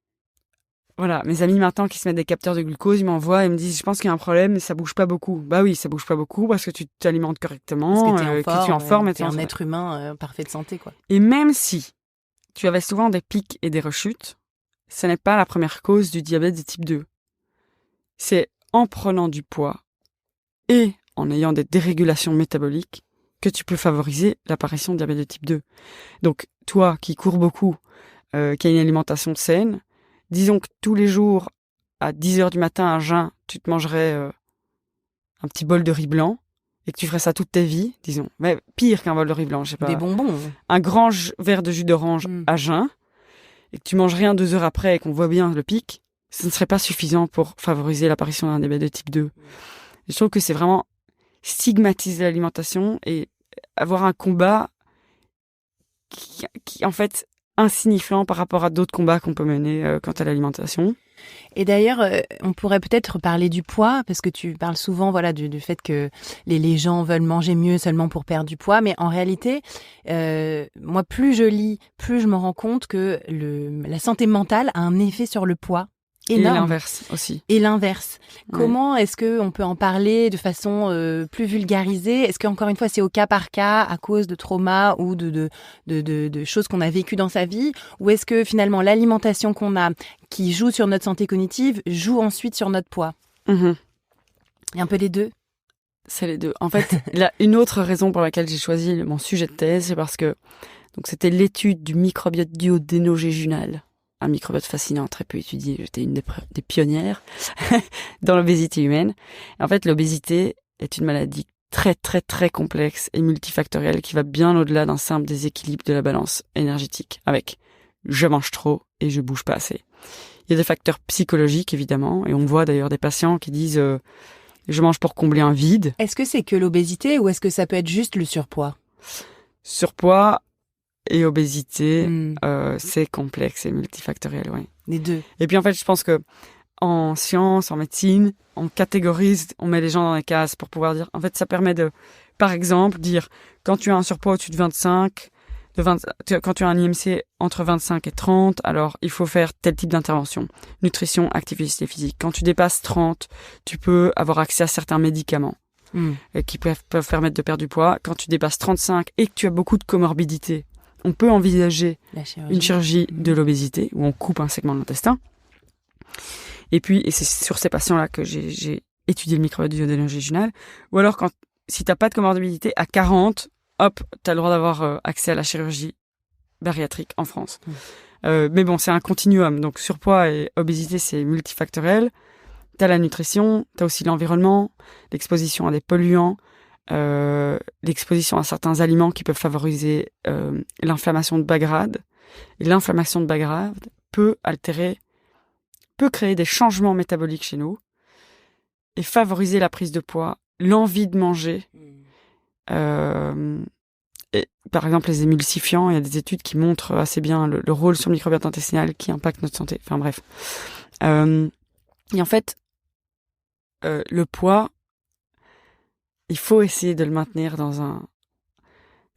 voilà, mes amis maintenant qui se mettent des capteurs de glucose, ils m'envoient et me disent, je pense qu'il y a un problème, mais ça bouge pas beaucoup. Bah oui, ça bouge pas beaucoup parce que tu t'alimentes correctement, que tu es en forme, et tu es un être humain parfait de santé, quoi. Et même si tu avais souvent des pics et des rechutes, ce n'est pas la première cause du diabète de type 2. C'est en prenant du poids et en ayant des dérégulations métaboliques que tu peux favoriser l'apparition de diabète de type 2. Donc, toi qui cours beaucoup, qui a une alimentation saine, disons que tous les jours, à 10h du matin à jeun, tu te mangerais un petit bol de riz blanc et que tu ferais ça toute ta vie, disons. Mais pire qu'un bol de riz blanc, je sais pas. Des bonbons. Un grand verre de jus d'orange à jeun et que tu manges rien 2 heures après et qu'on voit bien le pic, ce ne serait pas suffisant pour favoriser l'apparition d'un diabète de type 2. Je trouve que c'est vraiment stigmatiser l'alimentation et avoir un combat qui en fait, insignifiant par rapport à d'autres combats qu'on peut mener quant à l'alimentation. Et d'ailleurs, on pourrait peut-être parler du poids, parce que tu parles souvent du fait que les gens veulent manger mieux seulement pour perdre du poids. Mais en réalité, moi, plus je lis, plus je me rends compte que la santé mentale a un effet sur le poids énorme. Et l'inverse aussi. Et l'inverse. Ouais. Comment est-ce qu'on peut en parler de façon plus vulgarisée? Est-ce qu'encore une fois, c'est au cas par cas, à cause de traumas ou de choses qu'on a vécues dans sa vie? Ou est-ce que finalement, l'alimentation qu'on a, qui joue sur notre santé cognitive, joue ensuite sur notre poids? Mm-hmm. Et un peu les deux? C'est les deux. En fait, une autre raison pour laquelle j'ai choisi mon sujet de thèse, c'est parce que donc c'était l'étude du microbiote duodénogéjunal. Un microbiote fascinant, très peu étudié. J'étais une des pionnières dans l'obésité humaine. Et en fait, l'obésité est une maladie très, très, très complexe et multifactorielle qui va bien au-delà d'un simple déséquilibre de la balance énergétique avec je mange trop et je bouge pas assez. Il y a des facteurs psychologiques, évidemment, et on voit d'ailleurs des patients qui disent je mange pour combler un vide. Est-ce que c'est que l'obésité ou est-ce que ça peut être juste le surpoids? Surpoids et obésité, c'est complexe et multifactoriel, oui. Les deux. Et puis en fait, je pense que en sciences, en médecine, on catégorise, on met les gens dans des cases pour pouvoir dire. En fait, ça permet de, par exemple, dire quand tu as un surpoids au-dessus de 25, quand tu as un IMC entre 25 et 30, alors il faut faire tel type d'intervention. Nutrition, activité physique. Quand tu dépasses 30, tu peux avoir accès à certains médicaments qui peuvent permettre de perdre du poids. Quand tu dépasses 35 et que tu as beaucoup de comorbidités, on peut envisager une chirurgie de l'obésité où on coupe un segment de l'intestin. Et puis, et c'est sur ces patients-là que j'ai étudié le microbiote duodénogéjunal. Ou alors, si t'as pas de comorbidité, à 40, hop, t'as le droit d'avoir accès à la chirurgie bariatrique en France. Mais bon, c'est un continuum. Donc, surpoids et obésité, c'est multifactoriel. T'as la nutrition, t'as aussi l'environnement, l'exposition à des polluants, l'exposition à certains aliments qui peuvent favoriser l'inflammation de bas grade. Et l'inflammation de bas grade peut créer des changements métaboliques chez nous et favoriser la prise de poids, l'envie de manger. Et, par exemple, les émulsifiants, il y a des études qui montrent assez bien le rôle sur le microbiote intestinal qui impacte notre santé. Enfin bref. Et en fait, le poids, il faut essayer de le maintenir dans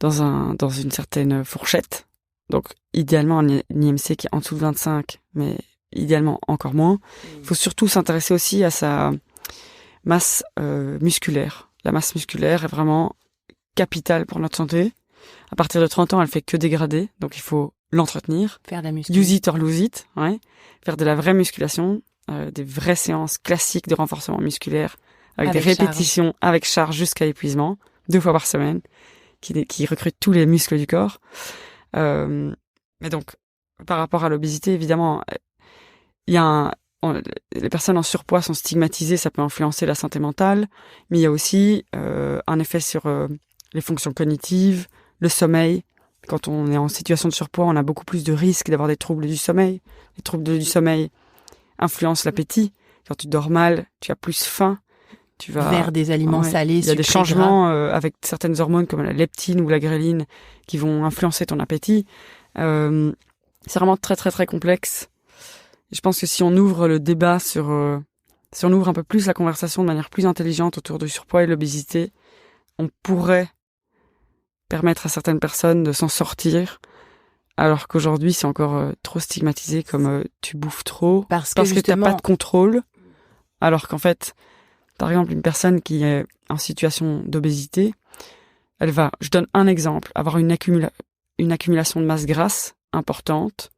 une certaine fourchette. Donc, idéalement, un IMC qui est en dessous de 25, mais idéalement encore moins. Il faut surtout s'intéresser aussi à sa masse musculaire. La masse musculaire est vraiment capitale pour notre santé. À partir de 30 ans, elle fait que dégrader, donc il faut l'entretenir. Faire de la musculation. Use it or lose it, ouais. Faire de la vraie musculation, des vraies séances classiques de renforcement musculaire, avec des répétitions avec charge jusqu'à l'épuisement, 2 fois par semaine, qui recrute tous les muscles du corps. Mais donc, par rapport à l'obésité, évidemment, les personnes en surpoids sont stigmatisées, ça peut influencer la santé mentale, mais il y a aussi un effet sur les fonctions cognitives, le sommeil. Quand on est en situation de surpoids, on a beaucoup plus de risques d'avoir des troubles du sommeil. Les troubles du sommeil influencent l'appétit. Quand tu dors mal, tu as plus faim. Tu vas vers des aliments salés, il y a des changements avec certaines hormones comme la leptine ou la gréline qui vont influencer ton appétit. C'est vraiment très très très complexe. Et je pense que si on ouvre le débat si on ouvre un peu plus la conversation de manière plus intelligente autour du surpoids et de l'obésité, on pourrait permettre à certaines personnes de s'en sortir, alors qu'aujourd'hui c'est encore trop stigmatisé comme tu bouffes trop parce que t'as pas de contrôle, alors qu'en fait, par exemple, une personne qui est en situation d'obésité, elle va, je donne un exemple, avoir une accumulation de masse grasse importante.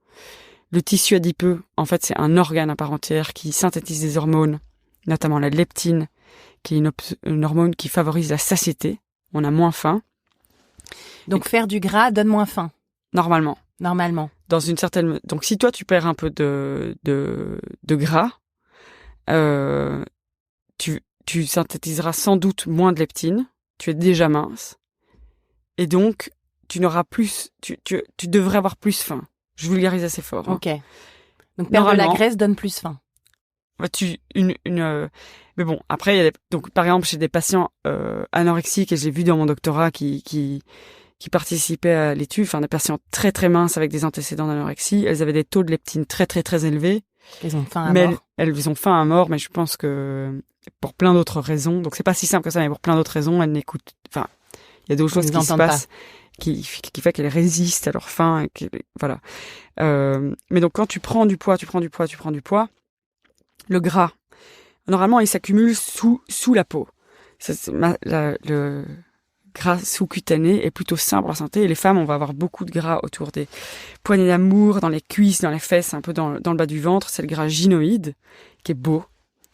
Le tissu adipeux, en fait, c'est un organe à part entière qui synthétise des hormones, notamment la leptine, qui est une hormone qui favorise la satiété. On a moins faim. Donc faire du gras donne moins faim. Normalement. Dans une certaine. Donc si toi tu perds un peu de gras, tu synthétiseras sans doute moins de leptine. Tu es déjà mince, et donc tu n'auras plus. Tu devrais avoir plus faim. Je vulgarise assez fort. Ok. Donc perdre de la graisse donne plus faim. Mais bon, après, donc par exemple chez des patients anorexiques, et je l'ai vu dans mon doctorat qui qui participaient à l'étude, enfin des patientes très très minces avec des antécédents d'anorexie, elles avaient des taux de leptine très très très élevés. Elles ont faim à mort. Elles ont faim à mort, mais je pense que pour plein d'autres raisons, donc c'est pas si simple que ça, mais pour plein d'autres raisons, elles n'écoutent. Enfin, il y a d'autres choses qui se passent qui fait qu'elles résistent à leur faim. Voilà. Mais donc quand tu prends du poids, le gras, normalement, il s'accumule sous la peau. Le gras sous-cutané est plutôt sain pour la santé. Et les femmes, on va avoir beaucoup de gras autour des poignées d'amour, dans les cuisses, dans les fesses, un peu dans le bas du ventre. C'est le gras gynoïde, qui est beau,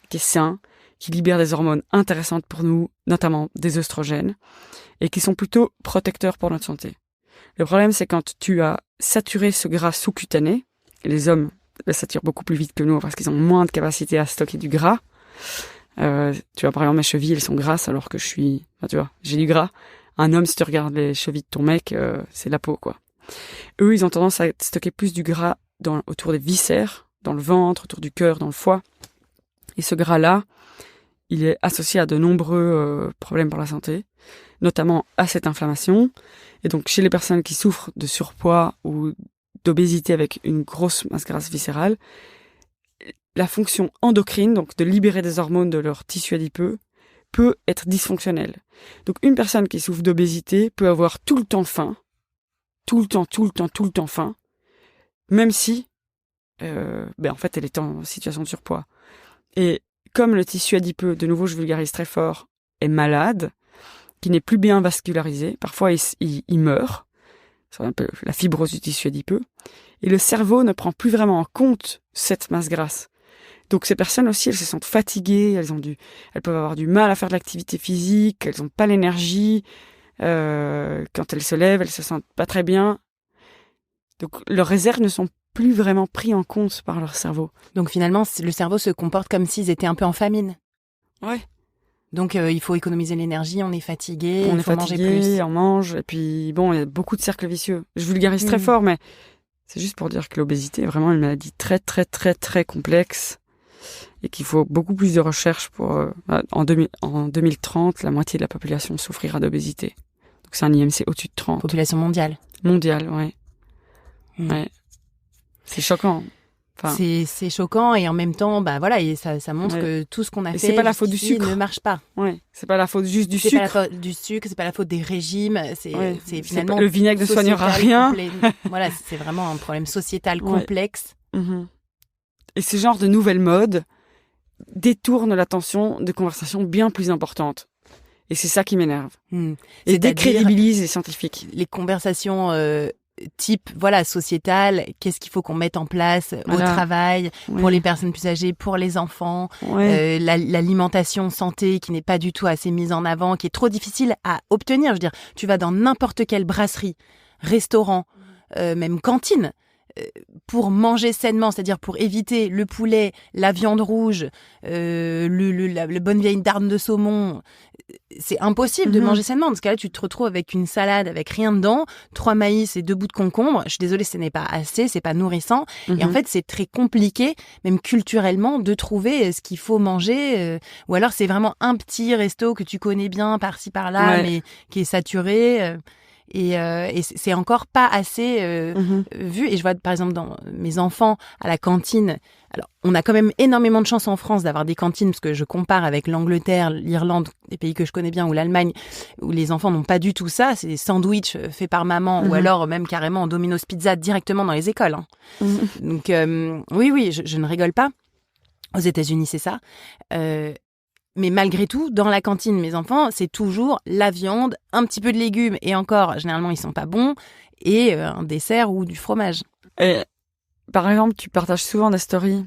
qui est sain, qui libère des hormones intéressantes pour nous, notamment des œstrogènes, et qui sont plutôt protecteurs pour notre santé. Le problème, c'est quand tu as saturé ce gras sous-cutané, et les hommes le saturent beaucoup plus vite que nous parce qu'ils ont moins de capacité à stocker du gras. Tu vois, par exemple, mes chevilles, elles sont grasses alors que tu vois, j'ai du gras. Un homme, si tu regardes les chevilles de ton mec, c'est la peau, quoi. Eux, ils ont tendance à stocker plus du gras autour des viscères, dans le ventre, autour du cœur, dans le foie. Et ce gras-là, il est associé à de nombreux problèmes pour la santé, notamment à cette inflammation. Et donc, chez les personnes qui souffrent de surpoids ou d'obésité avec une grosse masse grasse viscérale, la fonction endocrine, donc de libérer des hormones de leur tissu adipeux, peut être dysfonctionnelle. Donc, une personne qui souffre d'obésité peut avoir tout le temps faim, tout le temps faim, même si, en fait, elle est en situation de surpoids. Et comme le tissu adipeux, de nouveau, je vulgarise très fort, est malade, qui n'est plus bien vascularisé, parfois il meurt, c'est un peu la fibrose du tissu adipeux, et le cerveau ne prend plus vraiment en compte cette masse grasse. Donc ces personnes aussi, elles se sentent fatiguées, elles peuvent avoir du mal à faire de l'activité physique, elles n'ont pas l'énergie, quand elles se lèvent, elles se sentent pas très bien. Donc leurs réserves ne sont plus vraiment prises en compte par leur cerveau. Donc finalement, le cerveau se comporte comme s'ils étaient un peu en famine. Ouais. Donc il faut économiser l'énergie, on est fatigué, on il faut manger plus. On mange, et puis bon, il y a beaucoup de cercles vicieux. Je vulgarise très fort, mais c'est juste pour dire que l'obésité est vraiment une maladie très très très très complexe et qu'il faut beaucoup plus de recherche pour... en 2030, la moitié de la population souffrira d'obésité. Donc c'est un IMC au-dessus de 30. Population mondiale. Mondiale, ouais. Ouais. C'est choquant. Enfin, c'est choquant et en même temps, et ça montre que tout ce qu'on a fait c'est pas la faute du sucre. Ne marche pas. Ouais, c'est pas la faute juste du sucre. C'est pas la faute du sucre, c'est pas la faute des régimes, c'est finalement le vinaigre ne soignera rien. Voilà, c'est vraiment un problème sociétal complexe. Et ce genre de nouvelles modes détourne l'attention de conversations bien plus importantes. Et c'est ça qui m'énerve. Et décrédibilise les scientifiques. Les conversations type sociétal, qu'est-ce qu'il faut qu'on mette en place au travail pour les personnes plus âgées, pour les enfants, l'alimentation santé qui n'est pas du tout assez mise en avant, qui est trop difficile à obtenir. Je veux dire, tu vas dans n'importe quelle brasserie, restaurant, même cantine, pour manger sainement, c'est-à-dire pour éviter le poulet, la viande rouge, la bonne vieille dinde de saumon, c'est impossible de manger sainement. Dans ce cas-là, tu te retrouves avec une salade avec rien dedans, 3 maïs et 2 bouts de concombre. Je suis désolée, ce n'est pas assez, c'est pas nourrissant. Et en fait, c'est très compliqué, même culturellement, de trouver ce qu'il faut manger. Ou alors, c'est vraiment un petit resto que tu connais bien par-ci par-là, mais qui est saturé. Et c'est encore pas assez vu. Et je vois, par exemple, dans mes enfants à la cantine, alors on a quand même énormément de chance en France d'avoir des cantines, parce que je compare avec l'Angleterre, l'Irlande, des pays que je connais bien, ou l'Allemagne, où les enfants n'ont pas du tout ça. C'est des sandwichs faits par maman, ou alors même carrément en Domino's Pizza directement dans les écoles. Donc oui, je ne rigole pas. Aux États-Unis, c'est ça. Mais malgré tout, dans la cantine, mes enfants, c'est toujours la viande, un petit peu de légumes, et encore, généralement, ils sont pas bons, et un dessert ou du fromage. Et, par exemple, tu partages souvent des stories.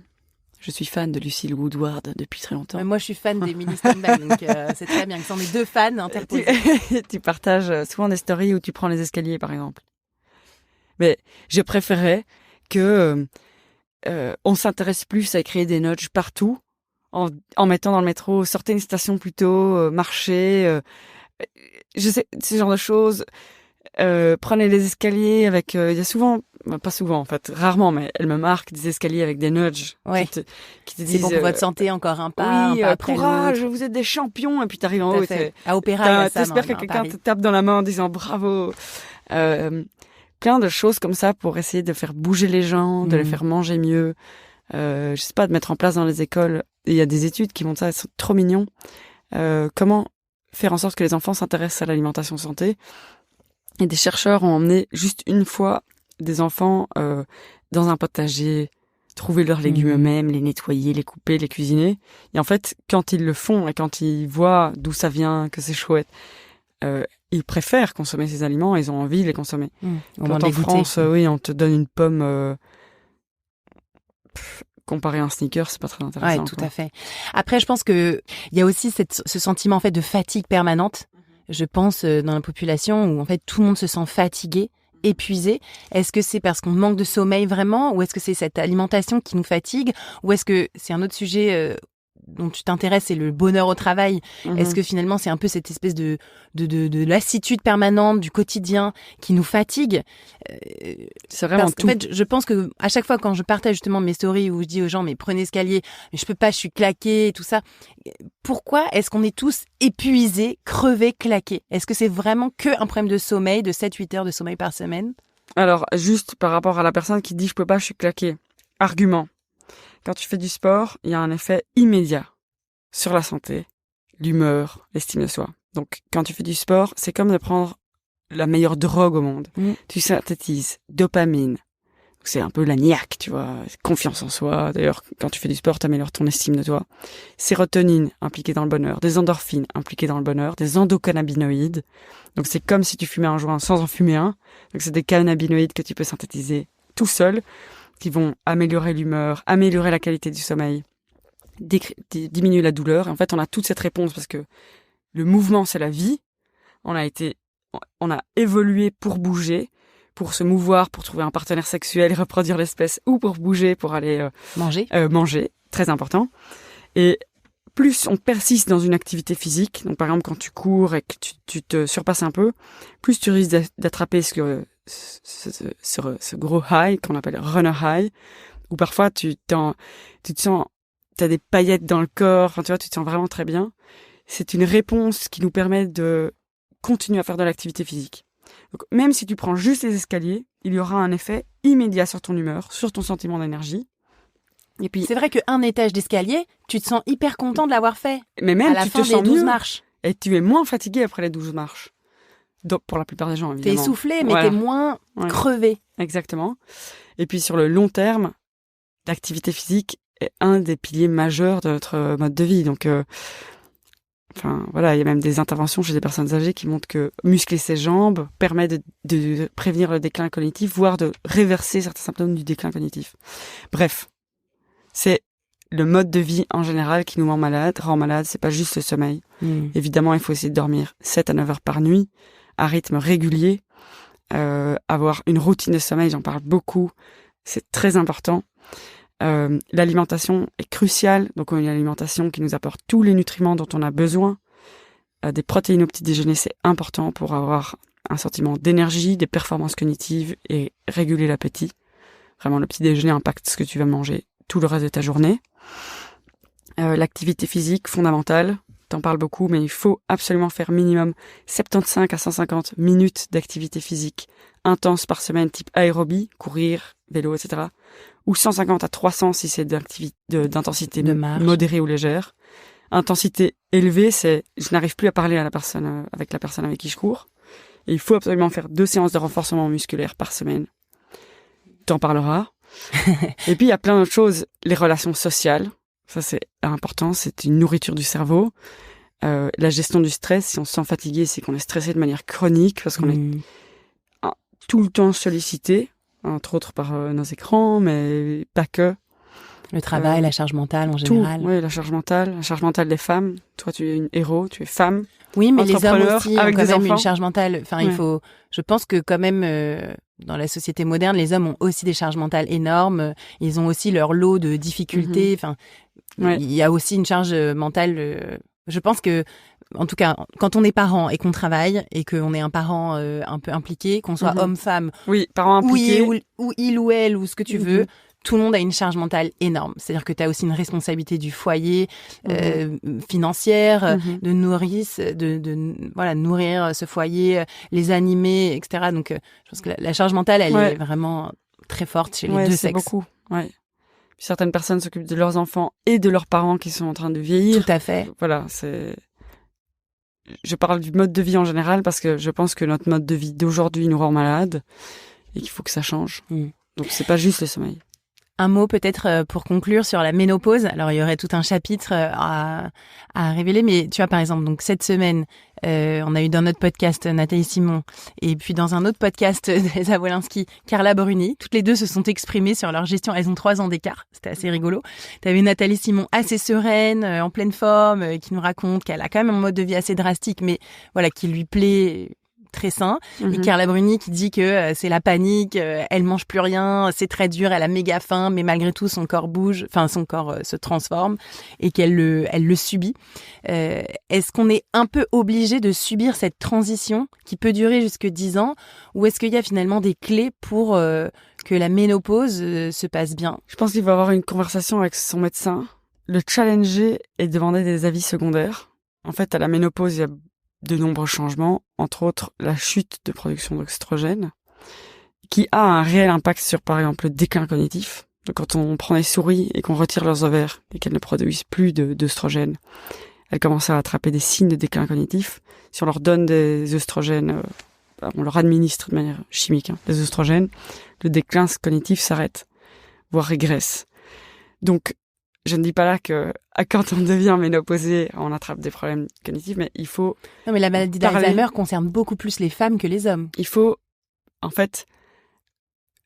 Je suis fan de Lucille Woodward depuis très longtemps. Mais moi, je suis fan d'Emily Steinbeck, donc c'est très bien. Ce sont mes 2 fans interposés. Tu partages souvent des stories où tu prends les escaliers, par exemple. Mais je préférais que on s'intéresse plus à créer des nudges partout, en mettant dans le métro, sortez une station plus tôt, marchez, je sais, ce genre de choses. Prenez les escaliers avec, il y a souvent, pas souvent en fait, rarement, mais elle me marque des escaliers avec des nudges qui te disent, c'est bon pour votre santé, encore un pas, un pas après courage, l'autre. vous êtes des champions, et puis t'arrives en haut, à Opéra, t'espères que quelqu'un te tape dans la main en disant bravo. Plein de choses comme ça pour essayer de faire bouger les gens, de les faire manger mieux. Je sais pas, de mettre en place dans les écoles. Il y a des études qui montrent ça, elles sont trop mignons. Comment faire en sorte que les enfants s'intéressent à l'alimentation santé. Et des chercheurs ont emmené juste une fois des enfants dans un potager, trouver leurs légumes eux-mêmes, les nettoyer, les couper, les cuisiner. Et en fait, quand ils le font et quand ils voient d'où ça vient, que c'est chouette, ils préfèrent consommer ces aliments, ils ont envie de les consommer. Quand en France, oui, on te donne une pomme, comparé à un sneaker, c'est pas très intéressant. Ouais, tout à fait. Après, je pense que il y a aussi ce sentiment en fait de fatigue permanente. Je pense dans la population où en fait tout le monde se sent fatigué, épuisé. Est-ce que c'est parce qu'on manque de sommeil vraiment, ou est-ce que c'est cette alimentation qui nous fatigue, ou est-ce que c'est un autre sujet dont tu t'intéresses, c'est le bonheur au travail. Est-ce que finalement c'est un peu cette espèce de lassitude permanente du quotidien qui nous fatigue? C'est vraiment tout. En fait, je pense que à chaque fois quand je partage justement mes stories où je dis aux gens mais prenez escalier, mais je peux pas, je suis claquée et tout ça. Pourquoi est-ce qu'on est tous épuisés, crevés, claqués? Est-ce que c'est vraiment que un problème de sommeil, de 7-8 heures de sommeil par semaine? Alors, juste par rapport à la personne qui dit je peux pas, je suis claquée. Argument. Quand tu fais du sport, il y a un effet immédiat sur la santé, l'humeur, l'estime de soi. Donc, quand tu fais du sport, c'est comme de prendre la meilleure drogue au monde. Tu synthétises dopamine. C'est un peu la niaque, tu vois, confiance en soi. D'ailleurs, quand tu fais du sport, t'améliores ton estime de toi. Sérotonine, impliquée dans le bonheur. Des endorphines, impliquées dans le bonheur. Des endocannabinoïdes. Donc, c'est comme si tu fumais un joint sans en fumer un. Donc, c'est des cannabinoïdes que tu peux synthétiser tout seul, qui vont améliorer l'humeur, améliorer la qualité du sommeil, diminuer la douleur. Et en fait, on a toute cette réponse parce que le mouvement, c'est la vie. On a évolué pour bouger, pour se mouvoir, pour trouver un partenaire sexuel, reproduire l'espèce, ou pour bouger, pour aller manger, très important. Et plus on persiste dans une activité physique, donc par exemple quand tu cours et que tu te surpasses un peu, plus tu risques d'attraper ce gros high qu'on appelle runner high, où parfois tu te sens, t'as des paillettes dans le corps, enfin, tu vois, tu te sens vraiment très bien. C'est une réponse qui nous permet de continuer à faire de l'activité physique. Donc, même si tu prends juste les escaliers, il y aura un effet immédiat sur ton humeur, sur ton sentiment d'énergie. Et puis, c'est vrai qu'un étage d'escalier, tu te sens hyper content de l'avoir fait. Mais même, à la tu fin te sens des 12 mieux. marches. Et tu es moins fatigué après les 12 marches. Donc, pour la plupart des gens, évidemment. T'es essoufflé, mais t'es moins crevé. Exactement. Et puis, sur le long terme, l'activité physique est un des piliers majeurs de notre mode de vie. Donc, voilà, il y a même des interventions chez des personnes âgées qui montrent que muscler ses jambes permet de prévenir le déclin cognitif, voire de réverser certains symptômes du déclin cognitif. Bref, c'est le mode de vie en général qui nous rend malade, c'est pas juste le sommeil. Évidemment, il faut essayer de dormir 7 à 9 heures par nuit, à rythme régulier, avoir une routine de sommeil, j'en parle beaucoup, c'est très important. L'alimentation est cruciale, donc une alimentation qui nous apporte tous les nutriments dont on a besoin. Des protéines au petit déjeuner, c'est important pour avoir un sentiment d'énergie, des performances cognitives et réguler l'appétit. Vraiment, le petit déjeuner impacte ce que tu vas manger tout le reste de ta journée. L'activité physique, fondamentale, t'en parles beaucoup, mais il faut absolument faire minimum 75 à 150 minutes d'activité physique intense par semaine, type aérobie, courir, vélo, etc. Ou 150 à 300 si c'est d'intensité modérée ou légère. Intensité élevée, c'est je n'arrive plus à parler à la personne avec la personne avec qui je cours. Et il faut absolument faire 2 séances de renforcement musculaire par semaine. T'en parleras. Et puis il y a plein d'autres choses, les relations sociales. Ça, c'est important, c'est une nourriture du cerveau. La gestion du stress, si on se sent fatigué, c'est qu'on est stressé de manière chronique, parce qu'on est tout le temps sollicité, entre autres par nos écrans, mais pas que. Le travail, la charge mentale en général. Oui, la charge mentale des femmes. Toi, tu es une héros, tu es femme. Oui, mais les hommes aussi ont avec quand des même enfants. une charge mentale. Enfin, il faut. Je pense que quand même, dans la société moderne, les hommes ont aussi des charges mentales énormes. Ils ont aussi leur lot de difficultés. Enfin, il y a aussi une charge mentale. Je pense que, en tout cas, quand on est parent et qu'on travaille et qu'on est un parent un peu impliqué, qu'on soit homme-femme, oui, parent impliqué, ou il ou elle ou ce que tu veux, tout le monde a une charge mentale énorme. C'est-à-dire que tu as aussi une responsabilité du foyer, financière, de nourrice, de nourrir ce foyer, les animer, etc. Donc, je pense que la charge mentale, elle est vraiment très forte chez les deux c'est sexes. Beaucoup, ouais. Certaines personnes s'occupent de leurs enfants et de leurs parents qui sont en train de vieillir. Tout à fait. Voilà, je parle du mode de vie en général parce que je pense que notre mode de vie d'aujourd'hui nous rend malades et qu'il faut que ça change. Donc c'est pas juste le sommeil. Un mot peut-être pour conclure sur la ménopause. Alors il y aurait tout un chapitre à révéler, mais tu vois par exemple donc cette semaine on a eu dans notre podcast Nathalie Simon et puis dans un autre podcast d'Elsa Wolinski, Carla Bruni. Toutes les deux se sont exprimées sur leur gestion. Elles ont 3 ans d'écart. C'était assez rigolo. T'avais Nathalie Simon assez sereine, en pleine forme, qui nous raconte qu'elle a quand même un mode de vie assez drastique, mais voilà qui lui plaît. Très sain. Et Carla Bruni qui dit que c'est la panique, elle mange plus rien, c'est très dur, elle a méga faim, mais malgré tout son corps bouge, enfin son corps se transforme et qu'elle le subit. Est-ce qu'on est un peu obligé de subir cette transition qui peut durer jusque 10 ans ou est-ce qu'il y a finalement des clés pour que la ménopause se passe bien? Je pense qu'il va avoir une conversation avec son médecin, le challenger et demander des avis secondaires. En fait, à la ménopause, il y a de nombreux changements, entre autres la chute de production d'oestrogène, qui a un réel impact sur, par exemple, le déclin cognitif. Donc, quand on prend des souris et qu'on retire leurs ovaires et qu'elles ne produisent plus d'œstrogène, elles commencent à attraper des signes de déclin cognitif. Si on leur donne des œstrogènes, on leur administre de manière chimique des œstrogènes, le déclin cognitif s'arrête, voire régresse. Donc, je ne dis pas là que quand on devient ménopausé, on attrape des problèmes cognitifs, mais il faut... Non, mais la maladie d'Alzheimer concerne beaucoup plus les femmes que les hommes. Il faut, en fait,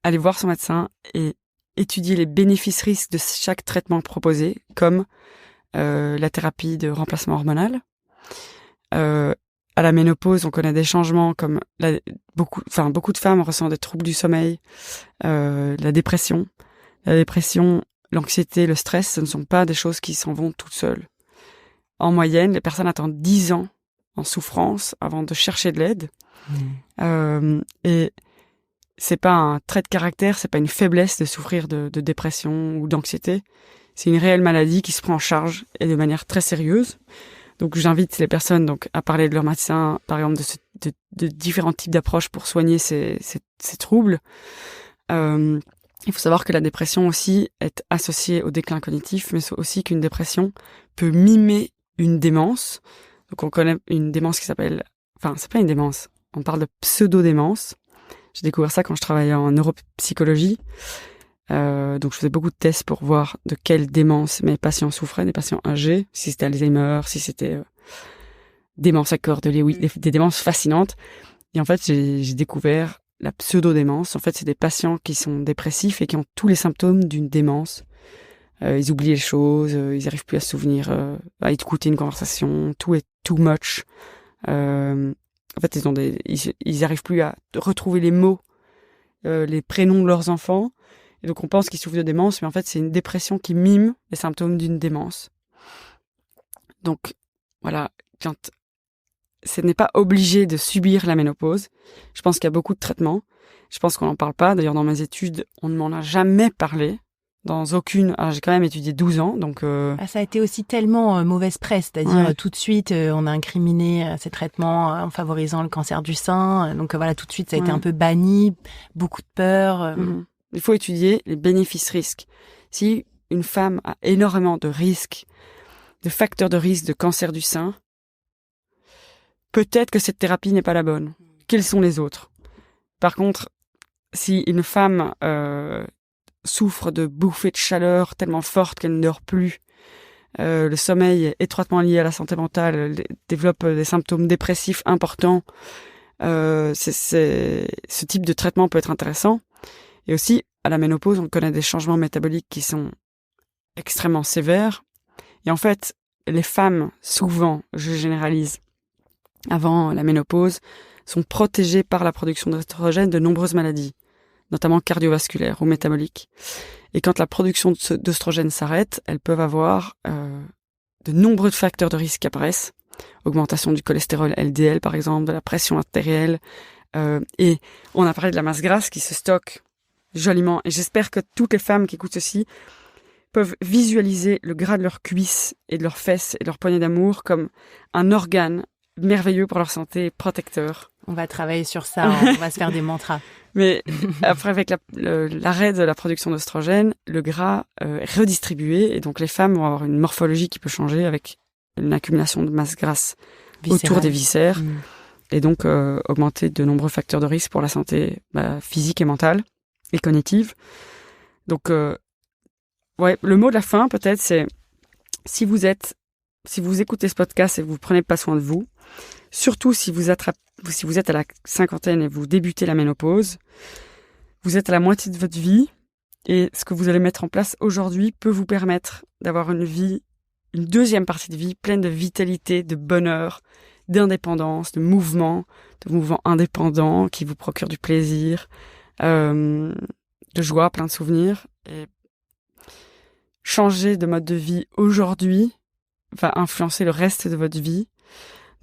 aller voir son médecin et étudier les bénéfices-risques de chaque traitement proposé, comme la thérapie de remplacement hormonal. À la ménopause, on connaît des changements comme beaucoup de femmes ressentent des troubles du sommeil, la dépression. La dépression, l'anxiété, le stress, ce ne sont pas des choses qui s'en vont toutes seules. En moyenne, les personnes attendent 10 ans en souffrance avant de chercher de l'aide. Et c'est pas un trait de caractère, c'est pas une faiblesse de souffrir de dépression ou d'anxiété. C'est une réelle maladie qui se prend en charge et de manière très sérieuse. Donc j'invite les personnes à parler de leur médecin, par exemple de différents types d'approches pour soigner ces troubles. Il faut savoir que la dépression aussi est associée au déclin cognitif, mais aussi qu'une dépression peut mimer une démence. Donc on connaît une démence qui s'appelle... Enfin, c'est pas une démence, on parle de pseudo-démence. J'ai découvert ça quand je travaillais en neuropsychologie. Donc je faisais beaucoup de tests pour voir de quelle démence mes patients souffraient, des patients âgés, si c'était Alzheimer, si c'était démence à cœur de Lewy, des démences fascinantes. Et en fait, j'ai découvert la pseudo-démence. En fait, c'est des patients qui sont dépressifs et qui ont tous les symptômes d'une démence. Ils oublient les choses, ils n'arrivent plus à se souvenir, à écouter une conversation, tout est too much. En fait, ils n'arrivent plus à retrouver les mots, les prénoms de leurs enfants. Et donc, on pense qu'ils souffrent de démence, mais en fait, c'est une dépression qui mime les symptômes d'une démence. Donc, voilà, ce n'est pas obligé de subir la ménopause. Je pense qu'il y a beaucoup de traitements. Je pense qu'on n'en parle pas. D'ailleurs, dans mes études, on ne m'en a jamais parlé. Dans aucune... Alors, j'ai quand même étudié 12 ans, donc... ça a été aussi tellement mauvaise presse, c'est-à-dire tout de suite, on a incriminé ces traitements en favorisant le cancer du sein. Donc voilà, tout de suite, ça a été un peu banni, beaucoup de peur. Il faut étudier les bénéfices-risques. Si une femme a énormément de risques, de facteurs de risque de cancer du sein, peut-être que cette thérapie n'est pas la bonne. Quels sont les autres? Par contre, si une femme souffre de bouffées de chaleur tellement fortes qu'elle ne dort plus, le sommeil est étroitement lié à la santé mentale, développe des symptômes dépressifs importants, ce type de traitement peut être intéressant. Et aussi, à la ménopause, on connaît des changements métaboliques qui sont extrêmement sévères. Et en fait, les femmes, souvent, je généralise, avant la ménopause, sont protégées par la production d'œstrogène de nombreuses maladies, notamment cardiovasculaires ou métaboliques. Et quand la production d'œstrogène s'arrête, elles peuvent avoir de nombreux facteurs de risque qui apparaissent. Augmentation du cholestérol LDL, par exemple, de la pression artérielle. Et on a parlé de la masse grasse qui se stocke joliment. Et j'espère que toutes les femmes qui écoutent ceci peuvent visualiser le gras de leurs cuisses et de leurs fesses et de leurs poignées d'amour comme un organe merveilleux pour leur santé, protecteur. On va travailler sur ça, on va se faire des mantras. Mais après, avec l'arrêt de la production d'oestrogène, le gras est redistribué et donc les femmes vont avoir une morphologie qui peut changer avec une accumulation de masse grasse autour des viscères et donc augmenter de nombreux facteurs de risque pour la santé physique et mentale et cognitive. Donc, le mot de la fin peut-être, c'est si vous écoutez ce podcast et vous prenez pas soin de vous, surtout si vous êtes à la cinquantaine et vous débutez la ménopause, vous êtes à la moitié de votre vie et ce que vous allez mettre en place aujourd'hui peut vous permettre d'avoir une deuxième partie de vie pleine de vitalité, de bonheur, d'indépendance, de mouvements indépendants qui vous procurent du plaisir, de joie, plein de souvenirs. Et changer de mode de vie aujourd'hui va influencer le reste de votre vie.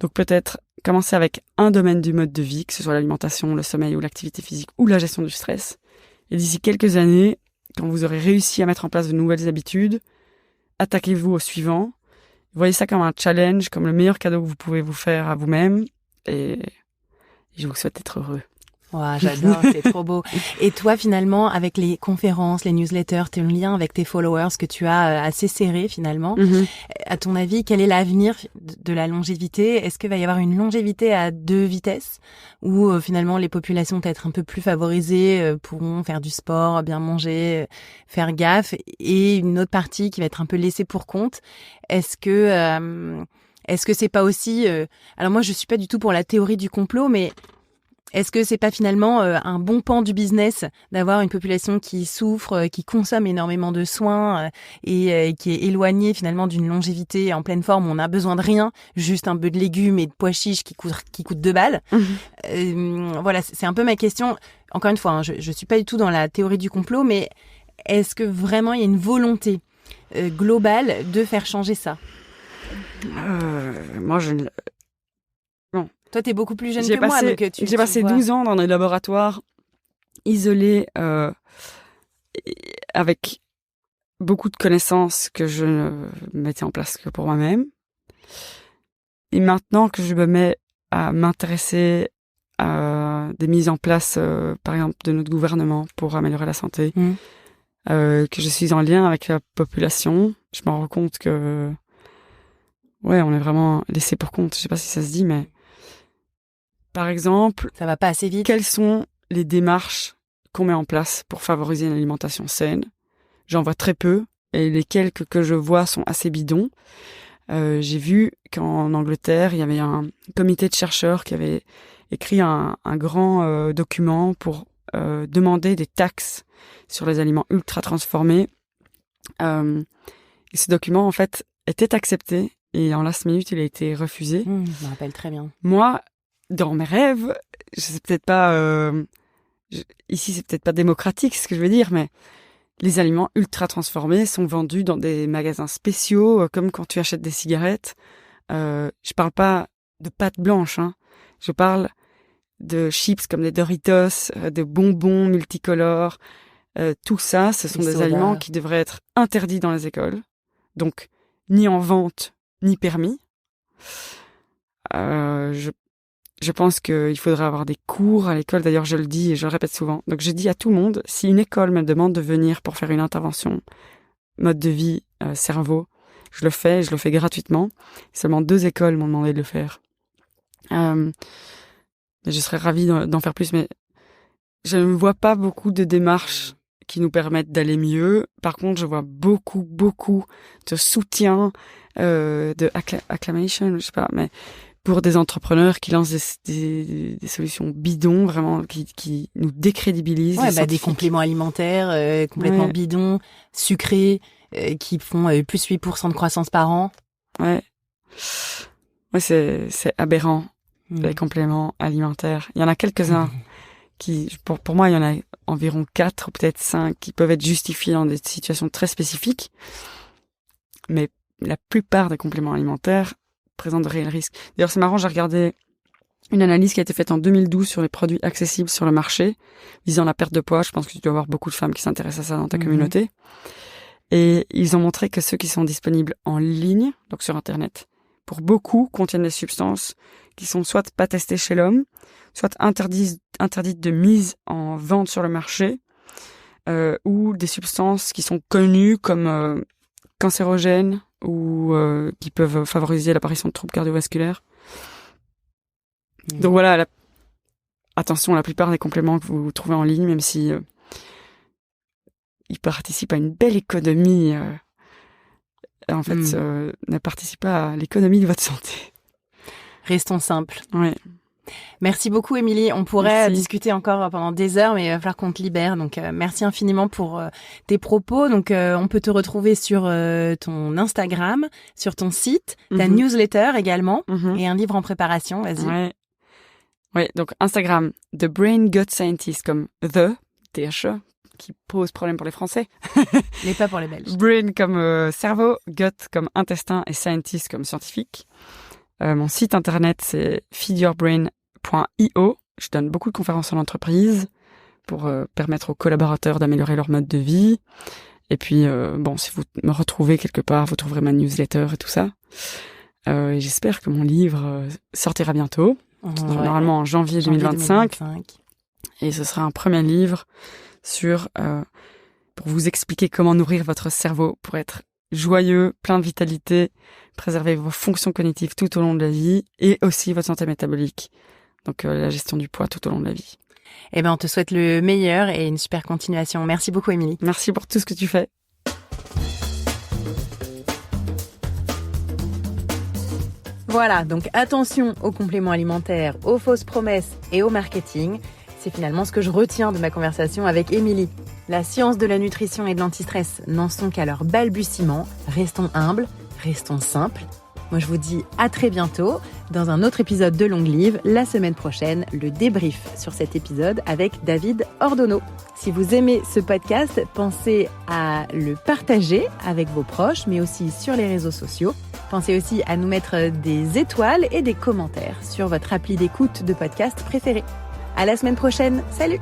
Donc peut-être commencer avec un domaine du mode de vie, que ce soit l'alimentation, le sommeil ou l'activité physique ou la gestion du stress. Et d'ici quelques années, quand vous aurez réussi à mettre en place de nouvelles habitudes, attaquez-vous au suivant. Voyez ça comme un challenge, comme le meilleur cadeau que vous pouvez vous faire à vous-même. Et je vous souhaite d'être heureux. Wow, j'adore, c'est trop beau. Et toi, finalement, avec les conférences, les newsletters, tes liens avec tes followers que tu as assez serrés, finalement, à ton avis, quel est l'avenir de la longévité? Est-ce qu'il va y avoir une longévité à 2 vitesses où finalement les populations peut-être un peu plus favorisées pourront faire du sport, bien manger, faire gaffe, et une autre partie qui va être un peu laissée pour compte? Est-ce que c'est pas aussi... Alors moi, je suis pas du tout pour la théorie du complot, mais... Est-ce que c'est pas finalement un bon pan du business d'avoir une population qui souffre, qui consomme énormément de soins et qui est éloignée finalement d'une longévité en pleine forme où on n'a besoin de rien, juste un peu de légumes et de pois chiches qui coûtent 2 balles. Voilà, c'est un peu ma question. Encore une fois, je suis pas du tout dans la théorie du complot, mais est-ce que vraiment il y a une volonté globale de faire changer ça? Moi, Toi, t'es beaucoup plus jeune que moi. J'ai passé 12 ans dans des laboratoires isolés avec beaucoup de connaissances que je ne mettais en place que pour moi-même. Et maintenant que je me mets à m'intéresser à des mises en place, par exemple, de notre gouvernement pour améliorer la santé, que je suis en lien avec la population, je me rends compte que on est vraiment laissé pour compte. Je sais pas si ça se dit, mais par exemple, ça va pas assez vite. Quelles sont les démarches qu'on met en place pour favoriser une alimentation saine? J'en vois très peu et les quelques que je vois sont assez bidons. J'ai vu qu'en Angleterre, il y avait un comité de chercheurs qui avait écrit un grand document pour demander des taxes sur les aliments ultra transformés. Et ce document, en fait, était accepté et en last minute, il a été refusé. Je me rappelle très bien. Moi, dans mes rêves, je sais peut-être pas... ici, c'est peut-être pas démocratique, ce que je veux dire, mais les aliments ultra transformés sont vendus dans des magasins spéciaux, comme quand tu achètes des cigarettes. Je parle pas de pâte blanche, hein. Je parle de chips comme des Doritos, de bonbons multicolores. Tout ça, ce sont des aliments qui devraient être interdits dans les écoles. Donc, ni en vente, ni permis. Je pense qu'il faudrait avoir des cours à l'école. D'ailleurs, je le dis et je le répète souvent. Donc, je dis à tout le monde, si une école me demande de venir pour faire une intervention mode de vie, cerveau, je le fais gratuitement. Seulement 2 écoles m'ont demandé de le faire. Je serais ravie d'en faire plus, mais je ne vois pas beaucoup de démarches qui nous permettent d'aller mieux. Par contre, je vois beaucoup de soutien, de acclamation, je sais pas, mais pour des entrepreneurs qui lancent des solutions bidons, vraiment, qui nous décrédibilisent. Des compléments alimentaires complètement bidons, sucrés, qui font plus 8% de croissance par an. Ouais, c'est aberrant, les compléments alimentaires. Il y en a quelques-uns qui, pour moi, il y en a environ 4 ou peut-être 5 qui peuvent être justifiés dans des situations très spécifiques. Mais la plupart des compléments alimentaires présentent de réels risques. D'ailleurs, c'est marrant, j'ai regardé une analyse qui a été faite en 2012 sur les produits accessibles sur le marché, visant la perte de poids. Je pense que tu dois avoir beaucoup de femmes qui s'intéressent à ça dans ta communauté. Et ils ont montré que ceux qui sont disponibles en ligne, donc sur Internet, pour beaucoup contiennent des substances qui sont soit pas testées chez l'homme, soit interdites de mise en vente sur le marché, ou des substances qui sont connues comme cancérogènes ou qui peuvent favoriser l'apparition de troubles cardiovasculaires. Donc voilà, attention, la plupart des compléments que vous trouvez en ligne, même si ils participent à une belle économie, en fait, ne participent pas à l'économie de votre santé. Restons simples. Ouais. Merci beaucoup, Émilie. On pourrait discuter encore pendant des heures, mais il va falloir qu'on te libère. Donc, merci infiniment pour tes propos. Donc, on peut te retrouver sur ton Instagram, sur ton site, ta newsletter également, et un livre en préparation. Vas-y. Ouais, donc Instagram, The Brain Gut Scientist, comme The, THE, qui pose problème pour les Français. Mais pas pour les Belges. Brain comme cerveau, gut comme intestin et scientist comme scientifique. Mon site internet, c'est feedyourbrain.io. Je donne beaucoup de conférences en entreprise pour permettre aux collaborateurs d'améliorer leur mode de vie. Et puis, si vous me retrouvez quelque part, vous trouverez ma newsletter et tout ça. Et j'espère que mon livre sortira bientôt. Normalement en janvier 2025. Et ce sera un premier livre pour vous expliquer comment nourrir votre cerveau pour être joyeux, plein de vitalité, préserver vos fonctions cognitives tout au long de la vie et aussi votre santé métabolique. Donc la gestion du poids tout au long de la vie. Eh ben, on te souhaite le meilleur et une super continuation. Merci beaucoup, Émilie. Merci pour tout ce que tu fais. Voilà, donc attention aux compléments alimentaires, aux fausses promesses et au marketing. C'est finalement ce que je retiens de ma conversation avec Émilie. La science de la nutrition et de l'antistress n'en sont qu'à leur balbutiement. Restons humbles, restons simples. Moi, je vous dis à très bientôt dans un autre épisode de Long Live. La semaine prochaine, le débrief sur cet épisode avec David Ordonneau. Si vous aimez ce podcast, pensez à le partager avec vos proches, mais aussi sur les réseaux sociaux. Pensez aussi à nous mettre des étoiles et des commentaires sur votre appli d'écoute de podcast préféré. À la semaine prochaine. Salut!